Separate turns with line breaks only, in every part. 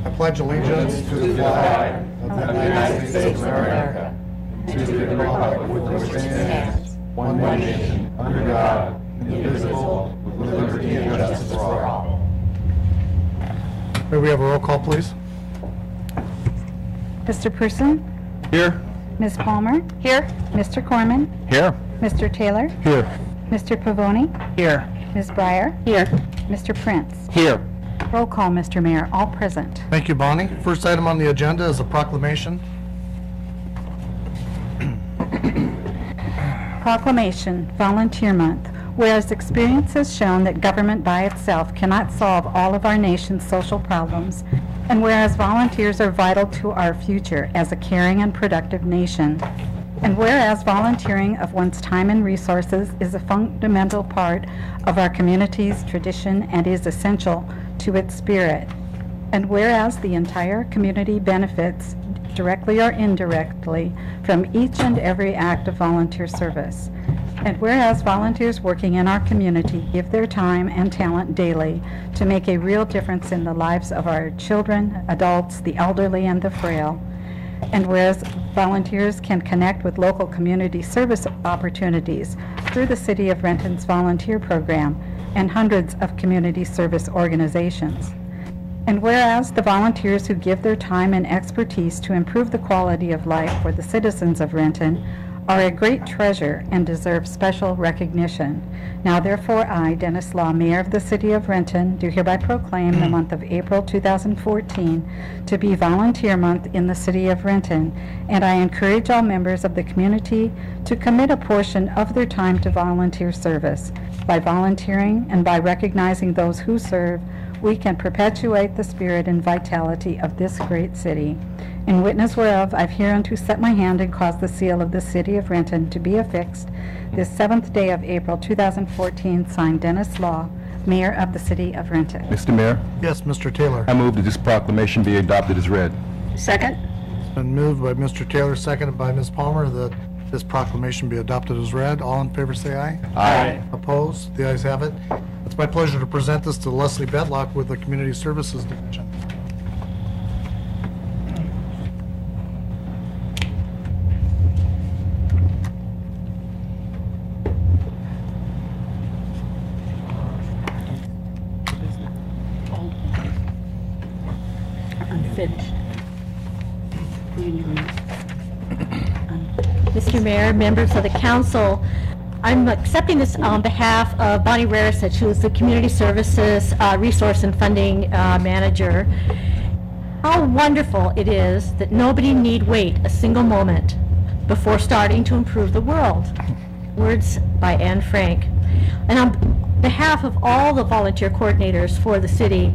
I pledge allegiance to the flag of the United States of America, and to the republic for which it stands, one nation, under God, indivisible, with liberty and justice for all. May we have a roll call, please?
Mr. Person?
Here.
Ms. Palmer?
Here.
Mr. Corman?
Here.
Mr. Taylor?
Here.
Mr. Pavoni?
Here.
Ms. Breyer?
Here.
Mr. Prince?
Here.
Roll call, Mr. Mayor, all present.
Thank you, Bonnie. First item on the agenda is a proclamation.
Proclamation, Volunteer Month. Whereas experience has shown that government by itself cannot solve all of our nation's social problems, and whereas volunteers are vital to our future as a caring and productive nation, and whereas volunteering of one's time and resources is a fundamental part of our community's tradition and is essential to its spirit, and whereas the entire community benefits directly or indirectly from each and every act of volunteer service, and whereas volunteers working in our community give their time and talent daily to make a real difference in the lives of our children, adults, the elderly, and the frail, and whereas volunteers can connect with local community service opportunities through the City of Renton's volunteer program and hundreds of community service organizations. And whereas the volunteers who give their time and expertise to improve the quality of life for the citizens of Renton are a great treasure and deserve special recognition. Now therefore I, Dennis Law, Mayor of the City of Renton, do hereby proclaim the month of April 2014 to be Volunteer Month in the City of Renton, and I encourage all members of the community to commit a portion of their time to volunteer service. By volunteering and by recognizing those who serve, we can perpetuate the spirit and vitality of this great city. In witness whereof, I've hereunto set my hand and caused the seal of the City of Renton to be affixed this 7th day of April 2014, signed Dennis Law, Mayor of the City of Renton.
Mr. Mayor,
Yes, Mr. Taylor.
I move that this proclamation be adopted as read.
Second.
It's been moved by Mr. Taylor, seconded by Ms. Palmer, that this proclamation be adopted as read. All in favor say aye.
Aye.
Opposed? The ayes have it. It's my pleasure to present this to Leslie Bedlock with the Community Services Division.
Unfinished. Mr. Mayor, members of the council, I'm accepting this on behalf of Bonnie Rarisich, who is the Community Services Resource and Funding Manager. How wonderful it is that nobody need wait a single moment before starting to improve the world. Words by Anne Frank. And on behalf of all the volunteer coordinators for the city,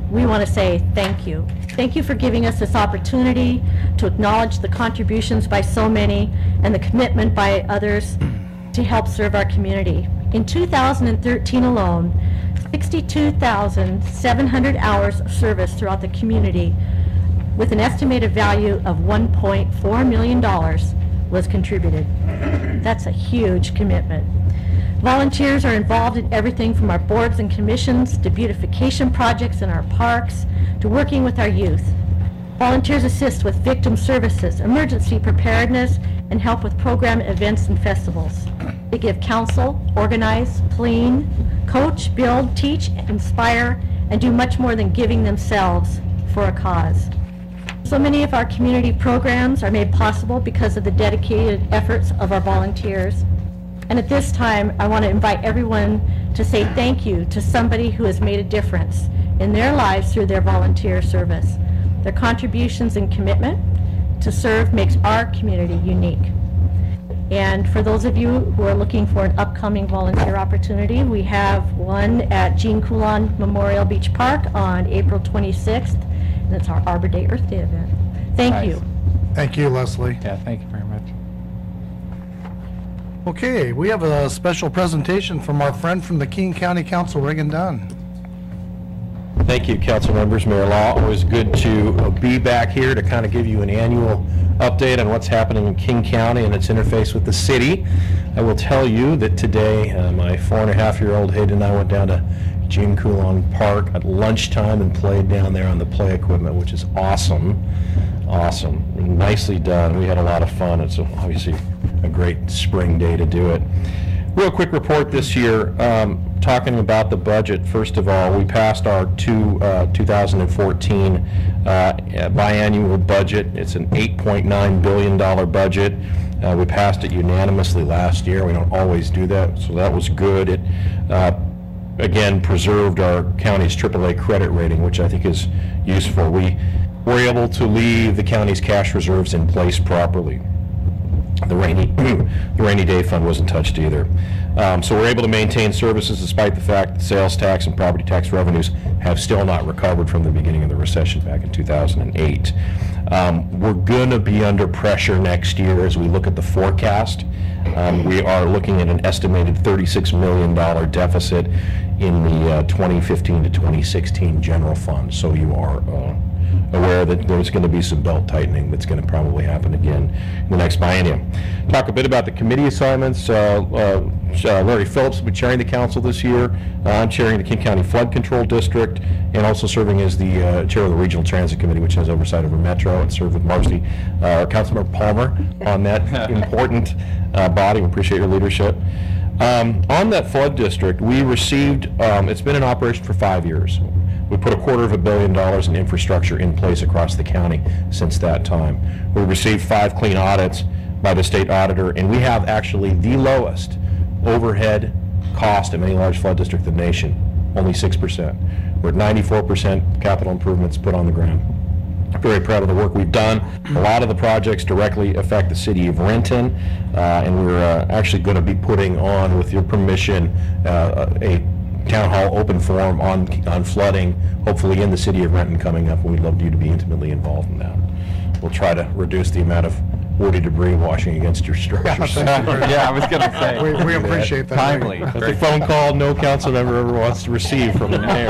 we want to say thank you. Thank you for giving us this opportunity to acknowledge the contributions by so many and the commitment by others to help serve our community. In 2013 alone, 62,700 hours of service throughout the community with an estimated value of $1.4 million was contributed. That's a huge commitment. Volunteers are involved in everything from our boards and commissions to beautification projects in our parks to working with our youth. Volunteers assist with victim services, emergency preparedness, and help with program events and festivals. They give counsel, organize, clean, coach, build, teach, inspire, and do much more than giving themselves for a cause. So many of our community programs are made possible because of the dedicated efforts of our volunteers. And at this time, I want to invite everyone to say thank you to somebody who has made a difference in their lives through their volunteer service. Their contributions and commitment to serve makes our community unique. And for those of you who are looking for an upcoming volunteer opportunity, we have one at Jean Coulon Memorial Beach Park on April 26th, and it's our Arbor Day Earth Day event. Thank
Nice.
you.
Thank you, Leslie.
Yeah, thank you very much.
Okay, we have a special presentation from our friend from the King County Council, Reagan Dunn.
Thank you, council members, Mayor Law. Always good to be back here to kind of give you an annual update on what's happening in King County and its interface with the city. I will tell you that today, my 4.5-year-old Hayden and I went down to Jane Coulon Park at lunchtime and played down there on the play equipment, which is awesome. Awesome. Nicely done. We had a lot of fun. It's obviously a great spring day to do it. Real quick report this year, talking about the budget. First of all, we passed our 2014 biannual budget. It's an $8.9 billion budget. We passed it unanimously last year. We don't always do that, so that was good. It, again, preserved our county's AAA credit rating, which I think is useful. We were able to leave the county's cash reserves in place properly. The rainy day fund wasn't touched either. So we're able to maintain services despite the fact that sales tax and property tax revenues have still not recovered from the beginning of the recession back in 2008. We're going to be under pressure next year as we look at the forecast. We are looking at an estimated $36 million deficit in the 2015 to 2016 general fund. So you are aware that there's going to be some belt tightening that's going to probably happen again in the next biennium. Talk a bit about the committee assignments. Larry Phillips will be chairing the council this year. I'm chairing the King County Flood Control District and also serving as the chair of the Regional Transit Committee, which has oversight over Metro, and serve with Marcy, Councilmember Palmer on that important body. We appreciate your leadership. On that flood district, we received, it's been in operation for 5 years. We put $250 million in infrastructure in place across the county since that time. We received 5 clean audits by the state auditor, and we have actually the lowest overhead cost of any large flood district in the nation, only 6%. We're at 94% capital improvements put on the ground. Very proud of the work we've done. A lot of the projects directly affect the city of Renton, and we're actually going to be putting on, with your permission, a town hall open forum on flooding, hopefully in the city of Renton coming up, and we'd love you to be intimately involved in that. We'll try to reduce the amount of woody debris washing against your structures.
Yeah, I was going to say.
We appreciate that.
Timely.
That's a phone call no council member ever wants to receive from the mayor.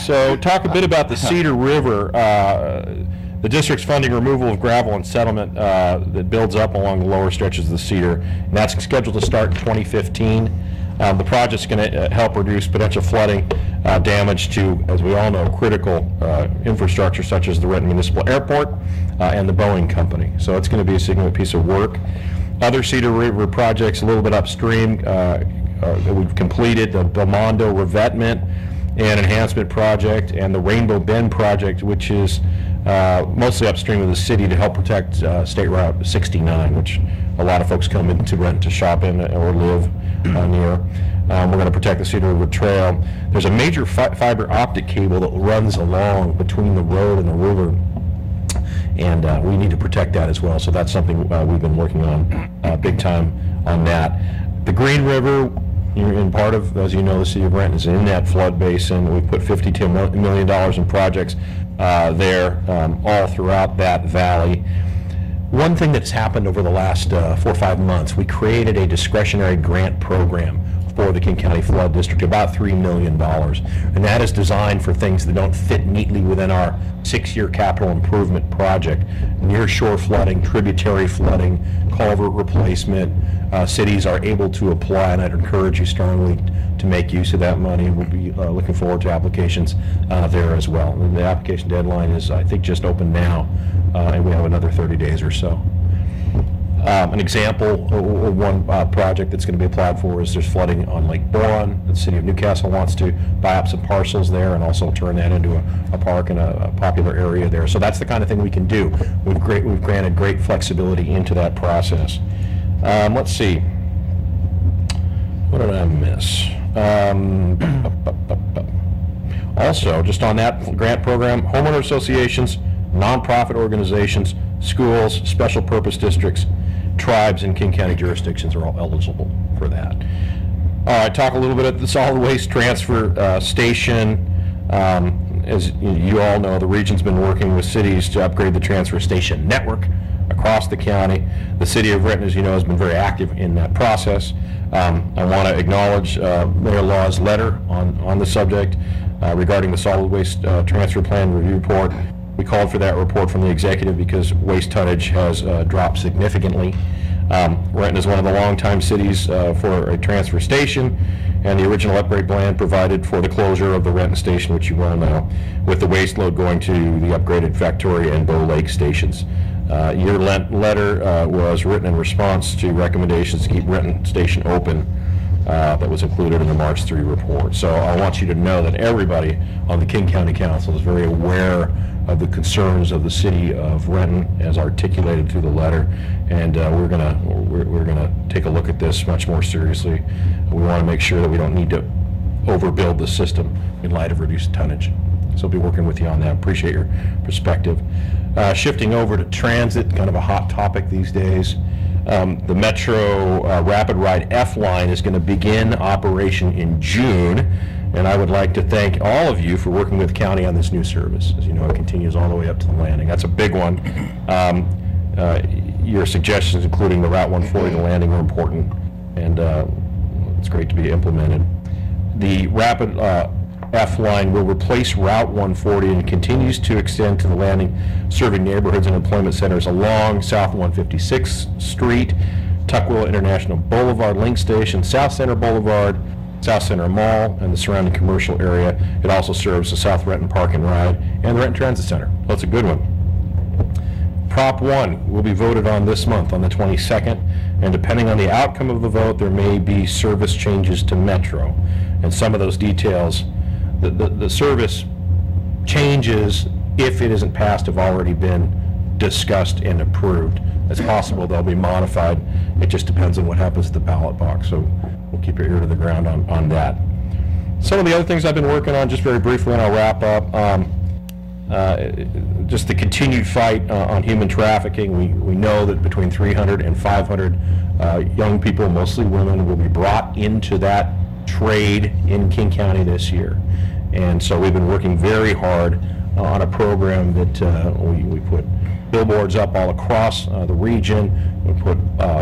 So talk a bit about the Cedar River. The district's funding removal of gravel and settlement that builds up along the lower stretches of the Cedar. And that's scheduled to start in 2015. The project's going to help reduce potential flooding damage to, as we all know, critical infrastructure such as the Renton Municipal Airport and the Boeing Company. So it's going to be a significant piece of work. Other Cedar River projects a little bit upstream that we've completed, the Belmondo revetment and enhancement project, and the Rainbow Bend project, which is mostly upstream of the city to help protect State Route 69, which a lot of folks come into Renton to shop in or live near. We're going to protect the Cedar River Trail. There's a major fiber optic cable that runs along between the road and the river, and we need to protect that as well. So that's something we've been working on big time on that. The Green River, you're in part of, as you know, the city of Renton is in that flood basin. We put $52 million in projects there all throughout that valley. One thing that's happened over the last 4 or 5 months, we created a discretionary grant program for the King County Flood District, about $3 million. And that is designed for things that don't fit neatly within our 6-year capital improvement project. Near shore flooding, tributary flooding, culvert replacement. Cities are able to apply, and I'd encourage you strongly to make use of that money. We'll be looking forward to applications there as well. And the application deadline is, I think, just open now, and we have another 30 days or so. An example of one project that's going to be applied for is there's flooding on Lake Boron. The city of Newcastle wants to buy up some parcels there and also turn that into a park and a popular area there. So that's the kind of thing we can do. We've granted great flexibility into that process. Let's see. What did I miss? Also, just on that grant program, homeowner associations, nonprofit organizations, schools, special purpose districts, tribes, and King County jurisdictions are all eligible for that. All right, talk a little bit about the solid waste transfer station. As you all know, the region's been working with cities to upgrade the transfer station network across the county. The city of Renton, as you know, has been very active in that process. I want to acknowledge Mayor Law's letter on the subject regarding the solid waste transfer plan review report. We called for that report from the executive because waste tonnage has dropped significantly. Renton is one of the longtime cities for a transfer station, and the original upgrade plan provided for the closure of the Renton station, which you well know, with the waste load going to the upgraded Victoria and Bow Lake stations. Your letter was written in response to recommendations to keep Renton Station open that was included in the March 3 report. So I want you to know that everybody on the King County Council is very aware of the concerns of the city of Renton as articulated through the letter, and we're gonna take a look at this much more seriously. We want to make sure that we don't need to overbuild the system in light of reduced tonnage. So I'll be working with you on that. Appreciate your perspective. Shifting over to transit, kind of a hot topic these days. The Metro Rapid Ride F line is going to begin operation in June, and I would like to thank all of you for working with the county on this new service. As you know, it continues all the way up to the landing. That's a big one. Your suggestions, including the Route 140 the landing, are important, and it's great to be implemented. The Rapid F line will replace Route 140 and continues to extend to the landing, serving neighborhoods and employment centers along South 156th Street, Tuckwell International Boulevard, Link Station, South Center Boulevard, South Center Mall, and the surrounding commercial area. It also serves the South Renton Park and Ride and the Renton Transit Center. That's a good one. Prop 1 will be voted on this month on the 22nd, and depending on the outcome of the vote, there may be service changes to Metro. And some of those details, the service changes, if it isn't passed, have already been discussed and approved. It's possible they'll be modified. It just depends on what happens to the ballot box. So we'll keep your ear to the ground on that. Some of the other things I've been working on, just very briefly, and I'll wrap up. Just the continued fight on human trafficking. We know that between 300 and 500 young people, mostly women, will be brought into that trade in King County this year. And so we've been working very hard on a program that we put billboards up all across the region. We put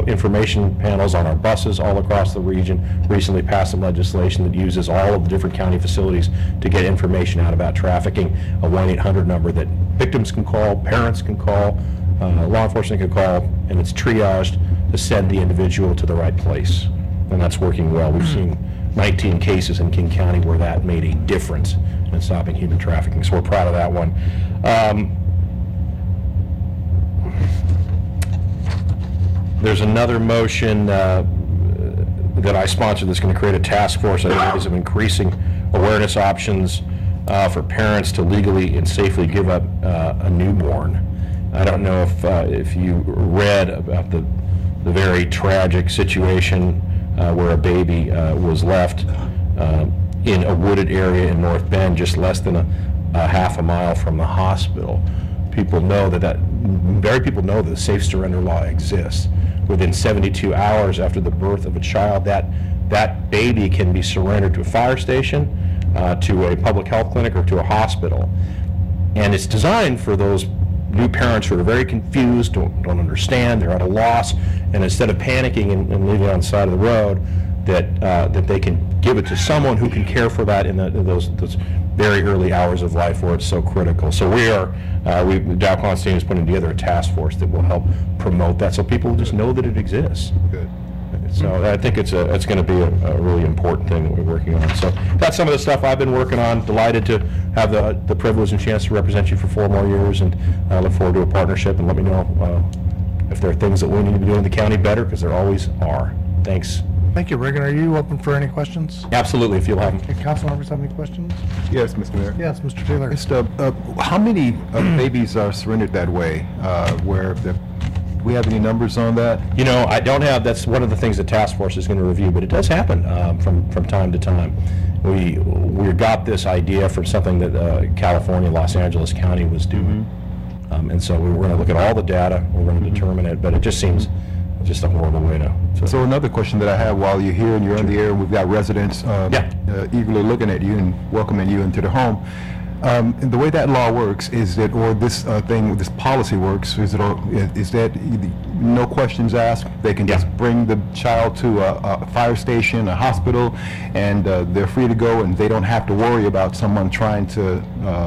information panels on our buses all across the region. Recently passed some legislation that uses all of the different county facilities to get information out about trafficking, a 1-800 number that victims can call, parents can call, law enforcement can call, and it's triaged to send the individual to the right place. And that's working well. We've seen 19 cases in King County where that made a difference in stopping human trafficking, so we're proud of that one. There's another motion that I sponsored that's going to create a task force on areas of increasing awareness options for parents to legally and safely give up a newborn. I don't know if you read about the very tragic situation where a baby was left in a wooded area in North Bend, just less than a half a mile from the hospital. People know very people know that the safe surrender law exists. Within 72 hours after the birth of a child, that baby can be surrendered to a fire station, to a public health clinic, or to a hospital. And it's designed for those new parents who are very confused, don't understand, they're at a loss, and instead of panicking and leaving it on the side of the road, that they can give it to someone who can care for that in those very early hours of life where it's so critical. So Dow Constantine is putting together a task force that will help promote that, so people just know that it exists.
Good.
So I think it's going to be a really important thing that we're working on. So that's some of the stuff I've been working on. Delighted to have the privilege and chance to represent you for 4 more years, and I look forward to a partnership, and let me know if there are things that we need to do in the county better, because there always are. Thanks.
Thank you, Regan. Are you open for any questions?
Absolutely, if you'll have them.
Okay, council members have any questions?
Yes, Mr. Mayor.
Yes, Mr. Taylor.
Just, how many babies are surrendered that way? Do we have any numbers on that?
You know, I don't have, that's one of the things the task force is going to review, but it does happen from time to time. We got this idea from something that California, Los Angeles County was doing. And so we were going to look at all the data, we're going to determine it, but it just seems just a horrible way to.
So another question that I have while you're here and you're on the air, we've got residents eagerly looking at you and welcoming you into the home. And the way that law works is that, or this this policy works, is that no questions asked. They can just bring the child to a fire station, a hospital, and they're free to go, and they don't have to worry about someone trying to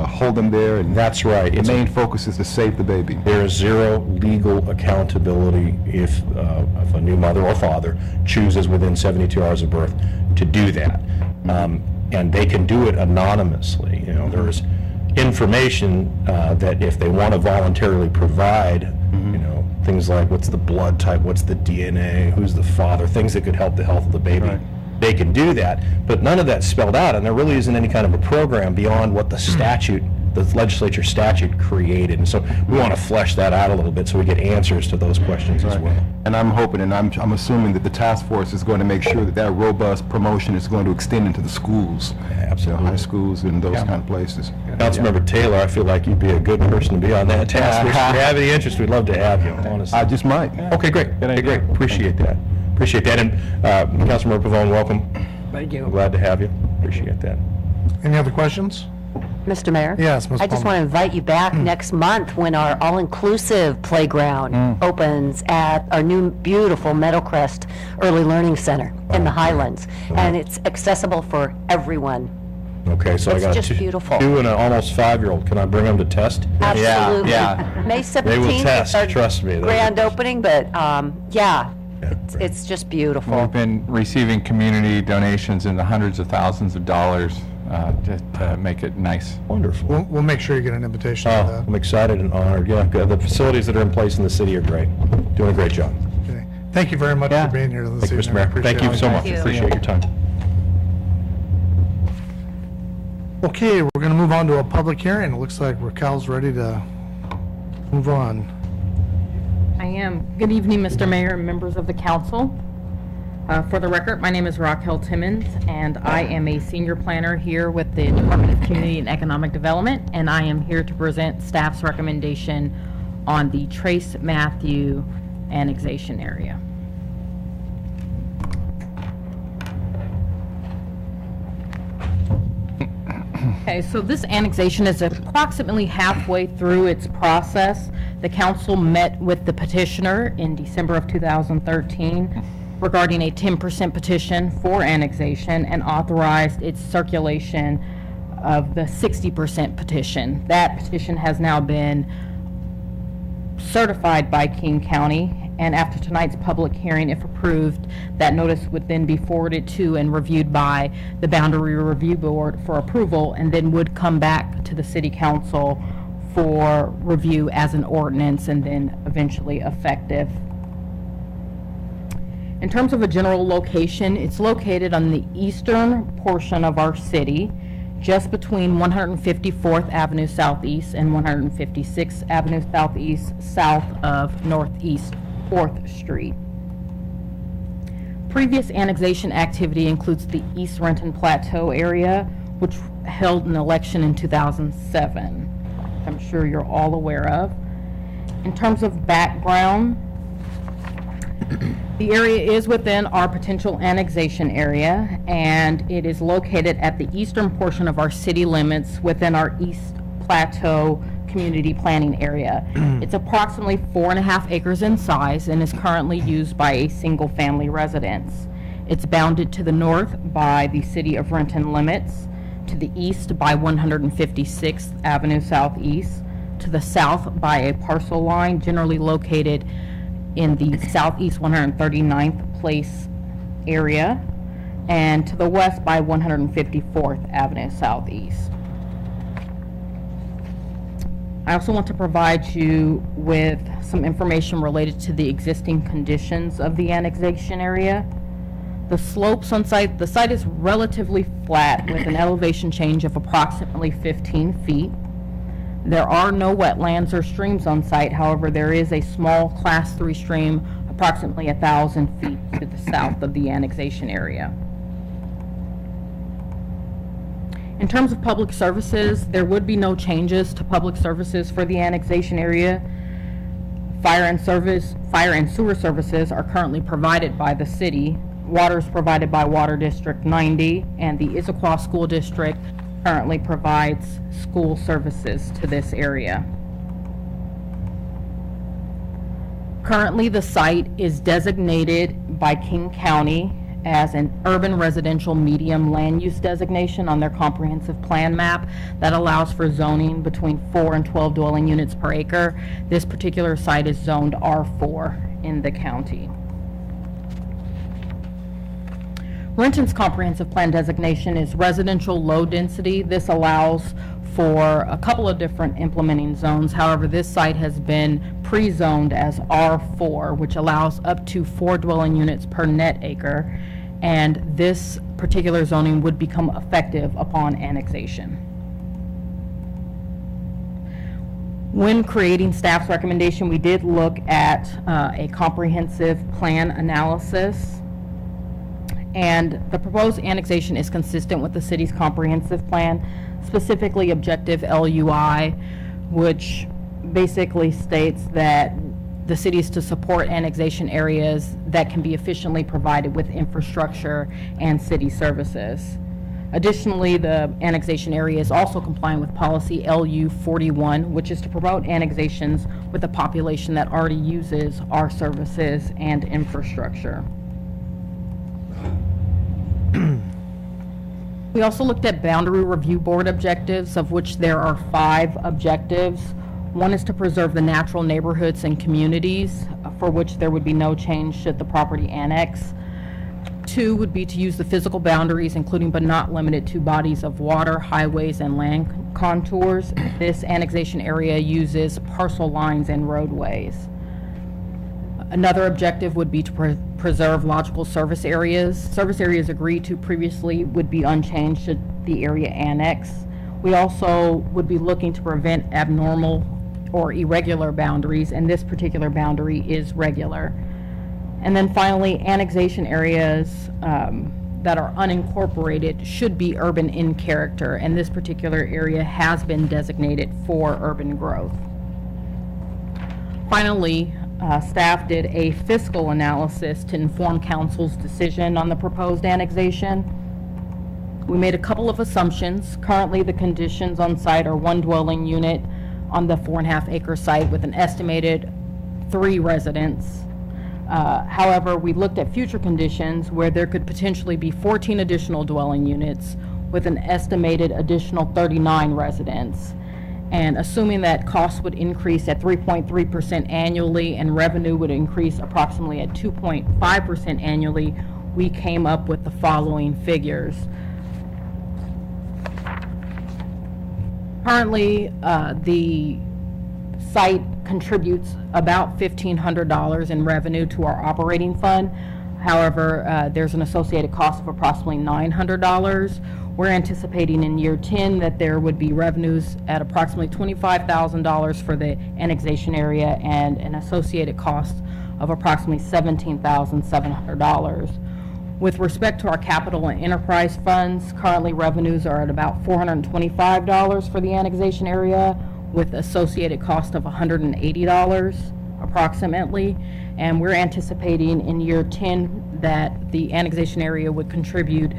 hold them there. And
that's right.
The main focus is to save the baby.
There is zero legal accountability if a new mother or father chooses within 72 hours of birth to do that. And they can do it anonymously. You know, there's information that if they want to voluntarily provide, you know, things like what's the blood type, what's the DNA, who's the father, things that could help the health of the baby.
Right.
They can do that, but none of that's spelled out, and there really isn't any kind of a program beyond what the statute, the legislature statute created. And so we want to flesh that out a little bit so we get answers to those questions as well.
And I'm hoping, and I'm assuming that the task force is going to make sure that that robust promotion is going to extend into the schools.
Absolutely.
High schools and those kind of places.
Councilmember Taylor, I feel like you'd be a good person to be on that task force. If you have any interest, we'd love to have you, honestly.
I just might.
Okay, great. Okay, great. Appreciate that. Appreciate that. And Councilmember Pavone, welcome.
Thank you.
Glad to have you. Appreciate that.
Any other questions?
Mr. Mayor?
Yes, Ms.
I just
Palmer.
want to invite you back next month when our all-inclusive playground opens at our new beautiful Meadowcrest Early Learning Center in the Highlands. And it's accessible for everyone.
Okay, so I
It's
got
just
a
beautiful.
2 and an almost 5-year-old. Can I bring them to test?
Absolutely.
yeah.
May 17th.
They will test,
is our
trust me.
Grand opening, but yeah,
Yeah,
it's just beautiful.
We've been receiving community donations in the hundreds of thousands of dollars to make it nice.
Wonderful.
We'll make sure you get an invitation to
Oh,
that.
I'm excited and honored. Yeah, good. The facilities that are in place in the city are great. Doing a great job.
Okay. Thank you very much
Yeah.
for being here this
Thank you, Mr.
evening.
Mayor.
Appreciate
Thank you
it.
so much.
Thank you.
Appreciate your time.
Okay, we're going to move on to a public hearing. It looks like Raquel's ready to move on.
I am. Good evening, Mr. Mayor and members of the council. For the record, my name is Raquel Timmons, and I am a senior planner here with the Department of Community and Economic Development, and I am here to present staff's recommendation on the Trace Matthew annexation area. Okay, so this annexation is approximately halfway through its process. The council met with the petitioner in December of 2013 regarding a 10% petition for annexation and authorized its circulation of the 60% petition. That petition has now been certified by King County, and after tonight's public hearing, if approved, that notice would then be forwarded to and reviewed by the Boundary Review Board for approval, and then would come back to the City Council for review as an ordinance and then eventually effective. In terms of a general location, it's located on the eastern portion of our city, just between 154th Avenue Southeast and 156th Avenue Southeast, south of Northeast 4th Street. Previous annexation activity includes the East Renton Plateau area, which held an election in 2007. I'm sure you're all aware of. In terms of background, the area is within our potential annexation area, and it is located at the eastern portion of our city limits within our East Plateau Community Planning Area. It's approximately 4.5 acres in size and is currently used by a single-family residence. It's bounded to the north by the City of Renton limits, to the east by 156th Avenue Southeast, to the south by a parcel line generally located in the southeast 139th Place area, and to the west by 154th Avenue Southeast. I also want to provide you with some information related to the existing conditions of the annexation area. The slopes on site, the site is relatively flat with an elevation change of approximately 15 feet. There are no wetlands or streams on site, however, there is a small Class 3 stream approximately 1,000 feet to the south of the annexation area. In terms of public services, there would be no changes to public services for the annexation area. Fire and sewer services are currently provided by the city. Water is provided by Water District 90, and the Issaquah School District currently provides school services to this area. Currently, the site is designated by King County as an urban residential medium land use designation on their comprehensive plan map that allows for zoning between 4 and 12 dwelling units per acre. This particular site is zoned R4 in the county. Renton's comprehensive plan designation is residential low density. This allows for a couple of different implementing zones. However, this site has been pre-zoned as R4, which allows up to 4 dwelling units per net acre, and this particular zoning would become effective upon annexation. When creating staff's recommendation, we did look at a comprehensive plan analysis, and the proposed annexation is consistent with the city's comprehensive plan, specifically Objective LUI, which basically states that the city is to support annexation areas that can be efficiently provided with infrastructure and city services. Additionally, the annexation area is also compliant with policy LU 41, which is to promote annexations with a population that already uses our services and infrastructure. We also looked at boundary review board objectives, of which there are 5 objectives. One is to preserve the natural neighborhoods and communities, for which there would be no change should the property annex. 2 would be to use the physical boundaries, including but not limited to bodies of water, highways, and land contours. This annexation area uses parcel lines and roadways. Another objective would be to preserve logical service areas. Service areas agreed to previously would be unchanged should the area annex. We also would be looking to prevent abnormal or irregular boundaries, and this particular boundary is regular. And then finally, annexation areas that are unincorporated should be urban in character, and this particular area has been designated for urban growth. Finally, staff did a fiscal analysis to inform council's decision on the proposed annexation. We made a couple of assumptions. Currently, the conditions on site are 1 dwelling unit on the 4.5 acre site with an estimated 3 residents. However, we looked at future conditions where there could potentially be 14 additional dwelling units with an estimated additional 39 residents. And assuming that costs would increase at 3.3% annually and revenue would increase approximately at 2.5% annually, we came up with the following figures. Currently, the site contributes about $1,500 in revenue to our operating fund. However, there's an associated cost of approximately $900. We're anticipating in year 10 that there would be revenues at approximately $25,000 for the annexation area and an associated cost of approximately $17,700. With respect to our capital and enterprise funds, currently revenues are at about $425 for the annexation area with associated cost of $180 approximately. And we're anticipating in year 10 that the annexation area would contribute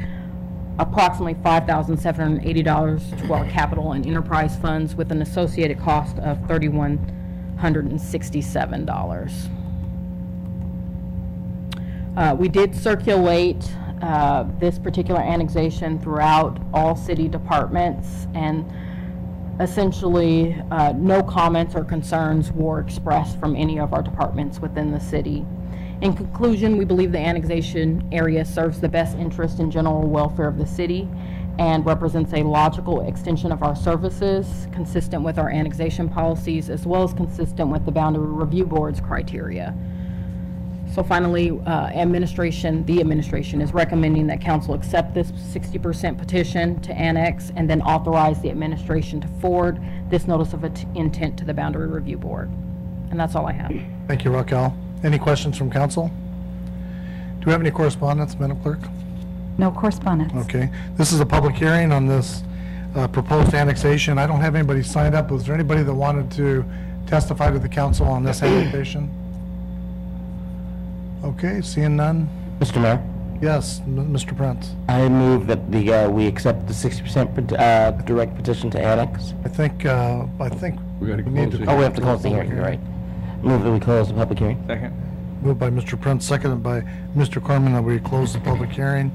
approximately $5,780 to our capital and enterprise funds with an associated cost of $3,167. We did circulate this particular annexation throughout all city departments, and essentially no comments or concerns were expressed from any of our departments within the city. In conclusion, we believe the annexation area serves the best interest and general welfare of the city and represents a logical extension of our services, consistent with our annexation policies, as well as consistent with the Boundary Review Board's criteria. So finally, the administration is recommending that council accept this 60% petition to annex and then authorize the administration to forward this notice of intent to the Boundary Review Board. And that's all I have.
Thank you, Raquel. Any questions from council? Do we have any correspondence, Madam Clerk?
No correspondence.
Okay. This is a public hearing on this proposed annexation. I don't have anybody signed up. Was there anybody that wanted to testify to the council on this annexation? Okay, seeing none.
Mr. Mayor,
Yes, Mr. Prince.
I move that we accept the 60% direct petition to annex.
I think
We gotta
need
close
to.
it.
Oh, we have to close the hearing, you're right. Move that we close the public hearing.
Second.
Moved by Mr. Prince, seconded by Mr. Corman, that we close the public hearing.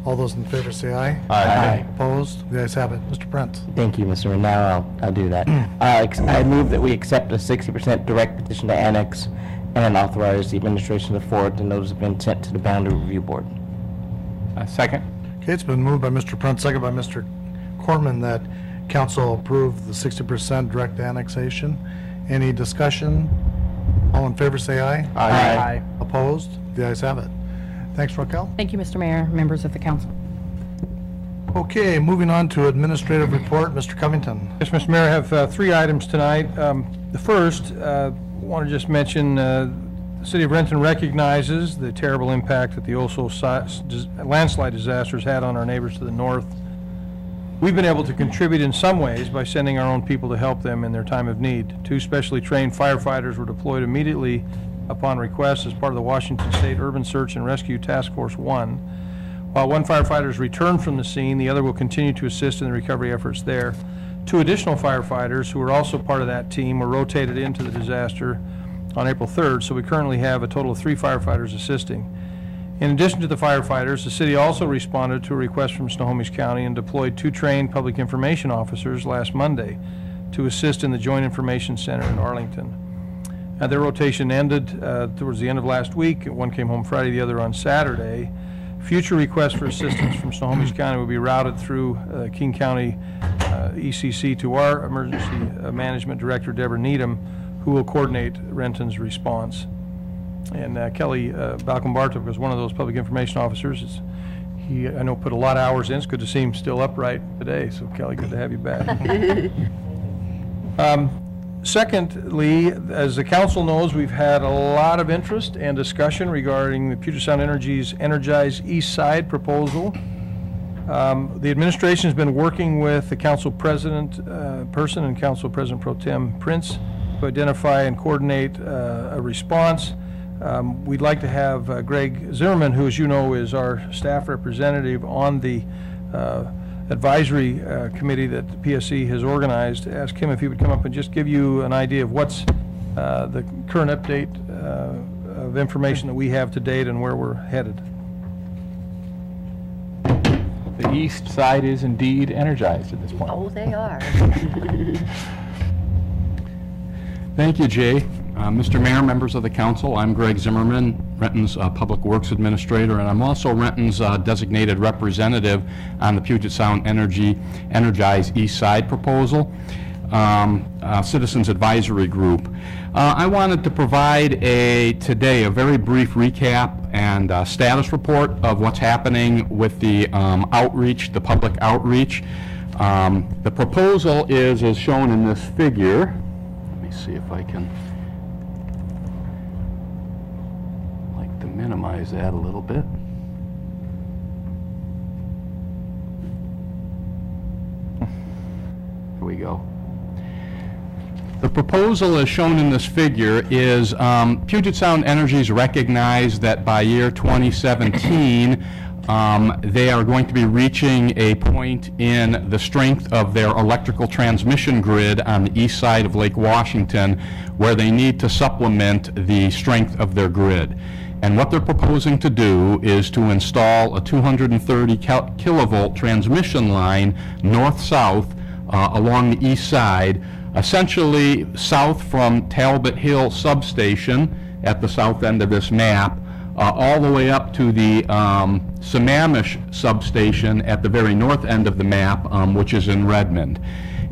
All those in favor say aye.
Aye.
Opposed? The ayes have it. Mr. Prince.
Thank you, Mr. Mayor. Now I'll do that. I move that we accept a 60% direct petition to annex and authorize the administration to forward the notice of intent to the Boundary Review Board.
Second?
Okay, it's been moved by Mr. Prince, second by Mr. Corman, that council approve the 60% direct annexation. Any discussion? All in favor, say aye.
Aye.
Opposed? The ayes have it. Thanks, Raquel.
Thank you, Mr. Mayor, members of the council.
Okay, moving on to administrative report, Mr. Covington.
Yes, Mr. Mayor, I have 3 items tonight. The first, I want to just mention the City of Renton recognizes the terrible impact that the Oso landslide disasters had on our neighbors to the north. We've been able to contribute in some ways by sending our own people to help them in their time of need. 2 specially trained firefighters were deployed immediately upon request as part of the Washington State Urban Search and Rescue Task Force 1. While 1 firefighter has returned from the scene, the other will continue to assist in the recovery efforts there. 2 additional firefighters who are also part of that team were rotated into the disaster on April 3rd, so we currently have a total of 3 firefighters assisting. In addition to the firefighters, the city also responded to a request from Snohomish County and deployed 2 trained public information officers last Monday to assist in the Joint Information Center in Arlington. Their rotation ended towards the end of last week. 1 came home Friday, the other on Saturday. Future requests for assistance from Snohomish County will be routed through King County ECC to our Emergency Management Director, Deborah Needham, who will coordinate Renton's response. And Kelly Balcombarto was one of those public information officers. He, I know, put a lot of hours in. It's good to see him still upright today. So, Kelly, good to have you back. Secondly, as the council knows, we've had a lot of interest and discussion regarding the Puget Sound Energy's Energize East Side proposal. The administration has been working with the council president person and council president pro tem Prince to identify and coordinate a response. We'd like to have Greg Zimmerman, who, as you know, is our staff representative on the advisory committee that the PSC has organized, ask him if he would come up and just give you an idea of what's the current update of information that we have to date and where we're headed.
The east side is indeed energized at this point.
Oh, they are.
Thank you, Jay. Mr. Mayor, members of the council, I'm Greg Zimmerman, Renton's Public Works Administrator, and I'm also Renton's designated representative on the Puget Sound Energy Energize East Side proposal, Citizens Advisory Group. I wanted to provide today a very brief recap and status report of what's happening with the outreach, the public outreach. The proposal is as shown in this figure. Let me see if I can minimize that a little bit. Here we go. The proposal as shown in this figure is Puget Sound Energy's recognized that by year 2017 they are going to be reaching a point in the strength of their electrical transmission grid on the east side of Lake Washington where they need to supplement the strength of their grid. And what they're proposing to do is to install a 230 kilovolt transmission line north-south along the east side, essentially south from Talbot Hill substation at the south end of this map, all the way up to the Sammamish substation at the very north end of the map, which is in Redmond.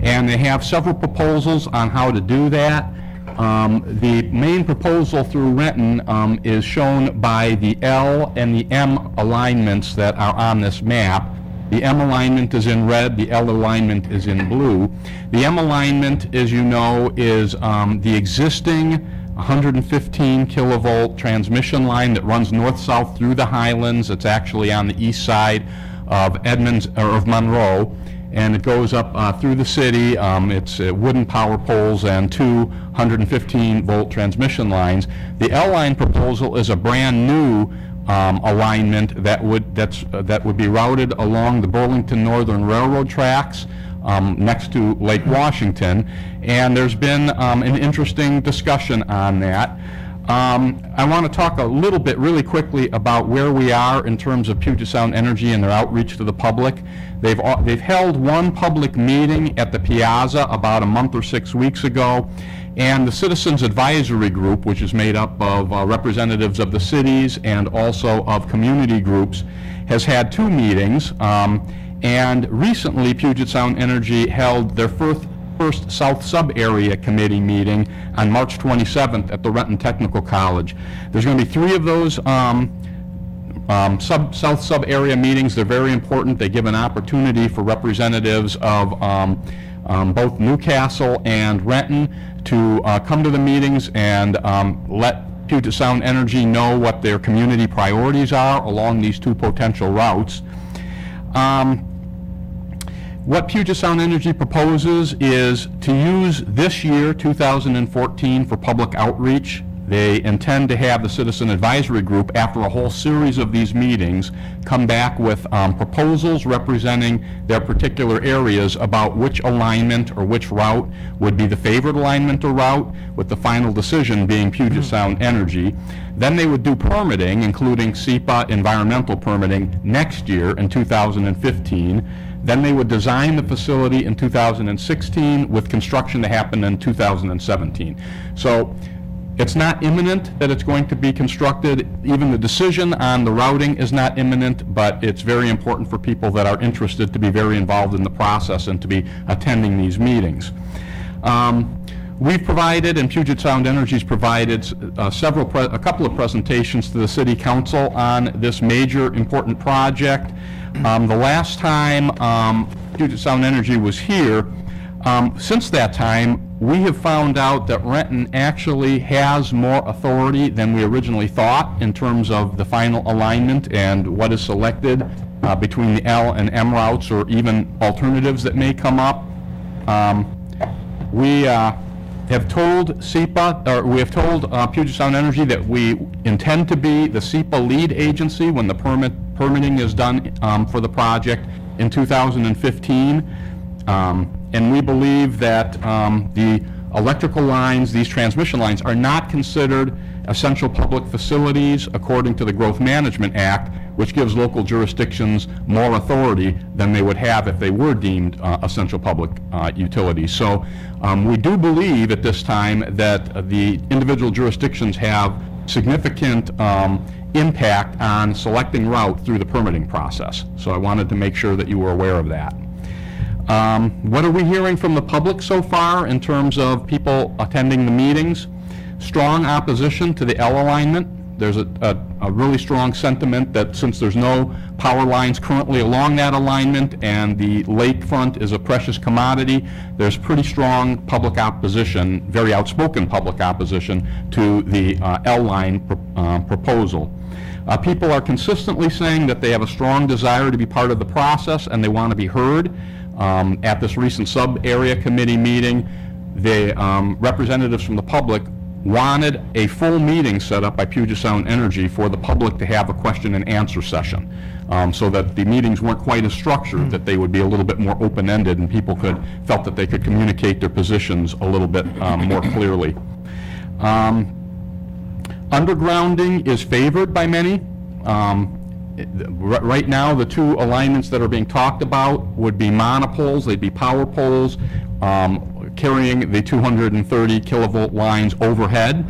And they have several proposals on how to do that. The main proposal through Renton is shown by the L and the M alignments that are on this map. The M alignment is in red, the L alignment is in blue. The M alignment, as you know, is the existing 115 kilovolt transmission line that runs north-south through the Highlands. It's actually on the east side of Edmonds or of Monroe. And it goes up through the city. It's wooden power poles and 2 115-volt transmission lines. The L-line proposal is a brand new alignment that would be routed along the Burlington Northern Railroad tracks next to Lake Washington. And there's been an interesting discussion on that. I want to talk a little bit really quickly about where we are in terms of Puget Sound Energy and their outreach to the public. They've held one public meeting at the Piazza about a month or 6 weeks ago, and the Citizens Advisory Group, which is made up of representatives of the cities and also of community groups, has had 2 meetings. And recently, Puget Sound Energy held their first South Sub-Area Committee meeting on March 27th at the Renton Technical College. There's going to be 3 of those South Sub-Area meetings. They're very important. They give an opportunity for representatives of both Newcastle and Renton to come to the meetings and let Puget Sound Energy know what their community priorities are along these 2 potential routes. What Puget Sound Energy proposes is to use this year, 2014, for public outreach. They intend to have the Citizen Advisory Group, after a whole series of these meetings, come back with proposals representing their particular areas about which alignment or which route would be the favored alignment or route, with the final decision being Puget Sound Energy. Then they would do permitting, including SEPA environmental permitting, next year in 2015. Then they would design the facility in 2016 with construction to happen in 2017. So it's not imminent that it's going to be constructed. Even the decision on the routing is not imminent, but it's very important for people that are interested to be very involved in the process and to be attending these meetings. We've provided, and Puget Sound Energy's provided, a couple of presentations to the City Council on this major important project. The last time Puget Sound Energy was here, since that time, we have found out that Renton actually has more authority than we originally thought in terms of the final alignment and what is selected between the L and M routes, or even alternatives that may come up. We have told SEPA, or we have told Puget Sound Energy that we intend to be the SEPA lead agency when the permitting is done for the project in 2015. And we believe that the electrical lines, these transmission lines, are not considered essential public facilities according to the Growth Management Act, which gives local jurisdictions more authority than they would have if they were deemed essential public utilities. So we do believe at this time that the individual jurisdictions have significant impact on selecting route through the permitting process. So I wanted to make sure that you were aware of that. What are we hearing from the public so far in terms of people attending the meetings? Strong opposition to the L alignment. There's a really strong sentiment that since there's no power lines currently along that alignment and the lakefront is a precious commodity, there's pretty strong public opposition, very outspoken public opposition to the L line proposal. People are consistently saying that they have a strong desire to be part of the process and they want to be heard. At this recent sub-area committee meeting, the representatives from the public wanted a full meeting set up by Puget Sound Energy for the public to have a question and answer session, so that the meetings weren't quite as structured, that they would be a little bit more open-ended and people felt that they could communicate their positions a little bit more clearly. Undergrounding is favored by many. Right now, the 2 alignments that are being talked about would be monopoles. They'd be power poles carrying the 230 kilovolt lines overhead.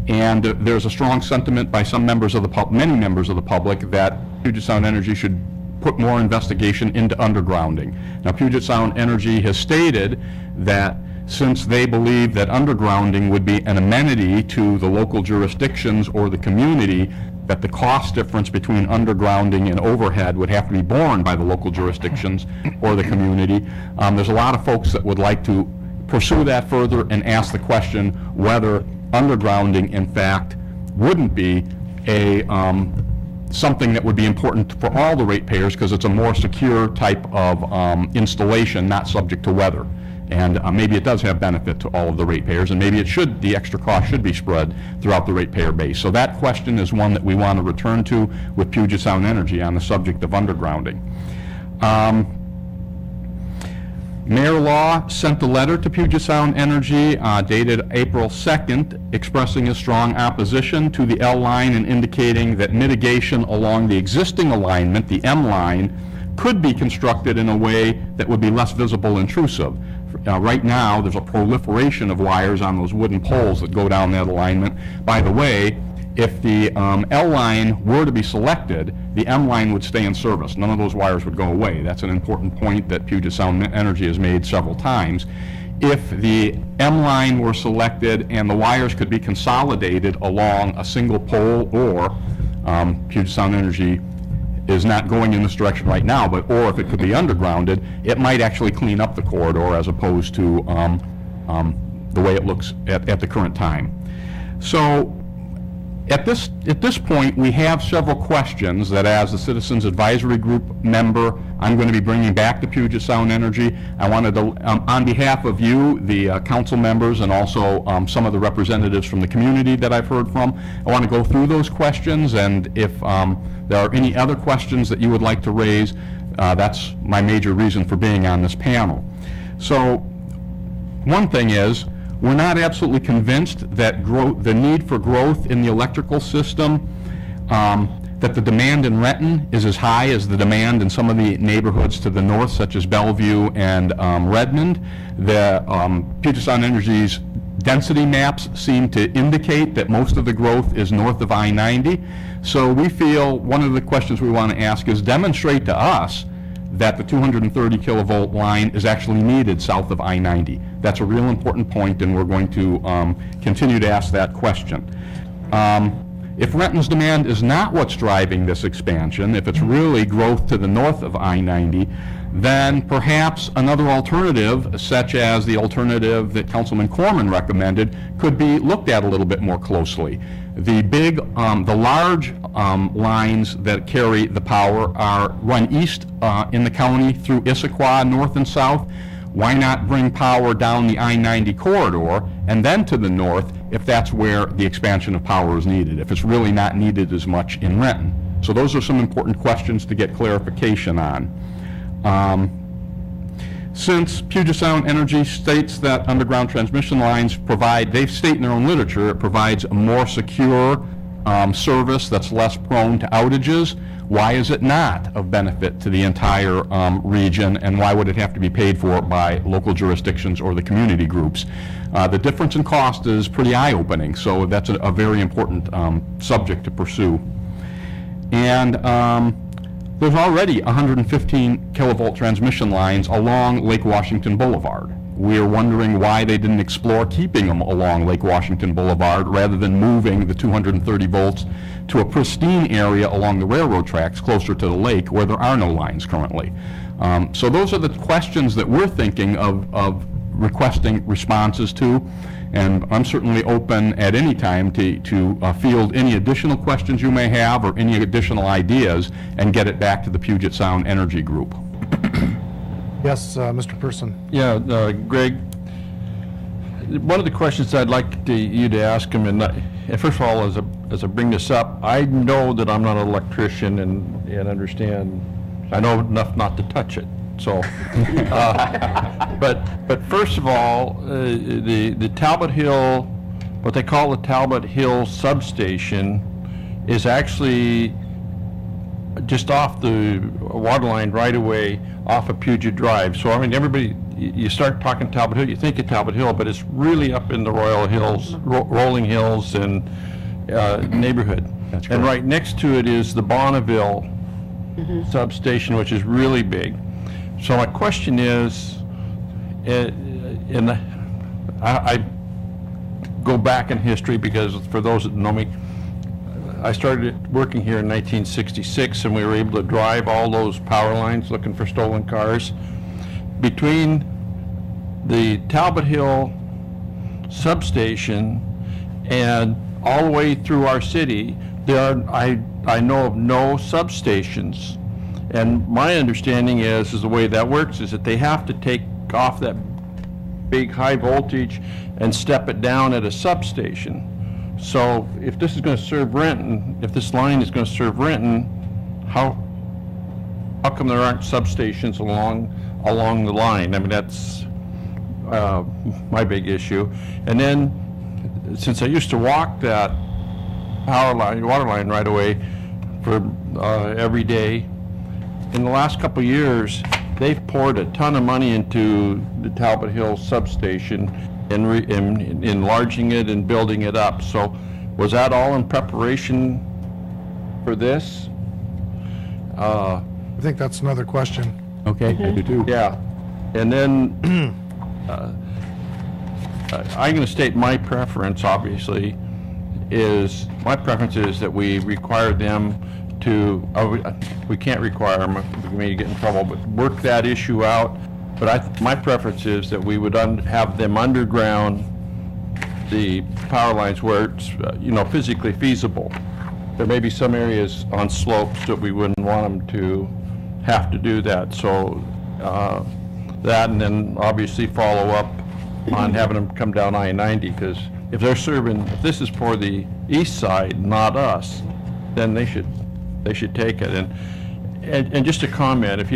And there's a strong sentiment by some members of the many members of the public that Puget Sound Energy should put more investigation into undergrounding. Now, Puget Sound Energy has stated that since they believe that undergrounding would be an amenity to the local jurisdictions or the community, that the cost difference between undergrounding and overhead would have to be borne by the local jurisdictions or the community. There's a lot of folks that would like to pursue that further and ask the question whether undergrounding, in fact, wouldn't be something that would be important for all the ratepayers because it's a more secure type of installation, not subject to weather. And maybe it does have benefit to all of the ratepayers, and maybe the extra cost should be spread throughout the ratepayer base. So that question is one that we want to return to with Puget Sound Energy on the subject of undergrounding. Mayor Law sent a letter to Puget Sound Energy dated April 2nd expressing a strong opposition to the L line and indicating that mitigation along the existing alignment, the M line, could be constructed in a way that would be less visible intrusive. Right now, there's a proliferation of wires on those wooden poles that go down that alignment. By the way, if the L line were to be selected, the M line would stay in service. None of those wires would go away. That's an important point that Puget Sound Energy has made several times. If the M line were selected and the wires could be consolidated along a single pole, or Puget Sound Energy is not going in this direction right now, or if it could be undergrounded, it might actually clean up the corridor as opposed to the way it looks at the current time. So at this point, we have several questions that, as the Citizens Advisory Group member, I'm going to be bringing back to Puget Sound Energy. I wanted to, on behalf of you, the council members, and also some of the representatives from the community that I've heard from, I want to go through those questions, and if there are any other questions that you would like to raise, that's my major reason for being on this panel. So one thing is, we're not absolutely convinced that the need for growth in the electrical system, that the demand in Renton is as high as the demand in some of the neighborhoods to the north, such as Bellevue and Redmond. The Puget Sound Energy's density maps seem to indicate that most of the growth is north of I-90. So we feel one of the questions we want to ask is demonstrate to us that the 230 kilovolt line is actually needed south of I-90. That's a real important point, and we're going to continue to ask that question. If Renton's demand is not what's driving this expansion, if it's really growth to the north of I-90, then perhaps another alternative, such as the alternative that Councilman Corman recommended, could be looked at a little bit more closely. The large lines that carry the power run east in the county through Issaquah, north and south. Why not bring power down the I-90 corridor and then to the north if that's where the expansion of power is needed, if it's really not needed as much in Renton? So those are some important questions to get clarification on. Since Puget Sound Energy states that underground transmission lines they state in their own literature, it provides a more secure service that's less prone to outages, why is it not of benefit to the entire region, and why would it have to be paid for by local jurisdictions or the community groups? The difference in cost is pretty eye-opening, so that's a very important subject to pursue. And there's already 115 kilovolt transmission lines along Lake Washington Boulevard. We're wondering why they didn't explore keeping them along Lake Washington Boulevard rather than moving the 230 volts to a pristine area along the railroad tracks closer to the lake where there are no lines currently. So those are the questions that we're thinking of requesting responses to, and I'm certainly open at any time to field any additional questions you may have or any additional ideas and get it back to the Puget Sound Energy Group.
Yes, Mr. Person.
Yeah, Greg, one of the questions I'd like you to ask him, and first of all, as I bring this up, I know that I'm not an electrician and understand, I know enough not to touch it. So, but first of all, the Talbot Hill, what they call the Talbot Hill substation, is actually just off the water line right away off of Puget Drive. So I mean, everybody, you start talking Talbot Hill, you think of Talbot Hill, but it's really up in the Royal Hills, Rolling Hills and neighborhood.
That's correct.
And right next to it is the Bonneville substation, which is really big. So my question is, I go back in history because for those that know me, I started working here in 1966, and we were able to drive all those power lines looking for stolen cars. Between the Talbot Hill substation and all the way through our city, I know of no substations. And my understanding is the way that works is that they have to take off that big high voltage and step it down at a substation. So if this is going to serve Renton, if this line is going to serve Renton, how come there aren't substations along
along the line. I mean, that's my big issue. And then, since I used to walk that power line, water line right away for every day, in the last couple of years, they've poured a ton of money into the Talbot Hill substation and enlarging it and building it up. So was that all in preparation for this?
I think that's another question.
Okay, I do too.
Yeah. And then I'm going to state my preference, obviously, is that we require them to, we can't require them, we may get in trouble, but work that issue out. But my preference is that we would have them underground the power lines where it's, physically feasible. There may be some areas on slopes that we wouldn't want them to have to do that. So that, and then obviously follow up on having them come down I-90, because if this is for the east side, not us, then they should take it. And just a comment,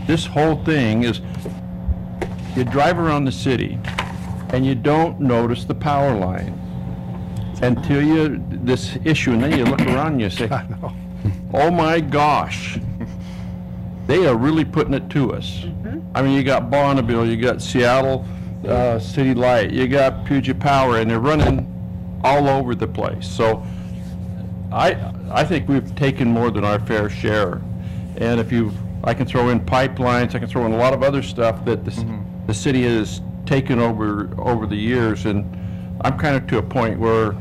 this whole thing is, you drive around the city and you don't notice the power lines until this issue, and then you look around and you say, oh my gosh, they are really putting it to us. I mean, you got Bonneville, you got Seattle City Light, you got Puget Power, and they're running all over the place. So I think we've taken more than our fair share. And I can throw in pipelines, I can throw in a lot of other stuff that the city has taken over the years, and I'm kind of to a point where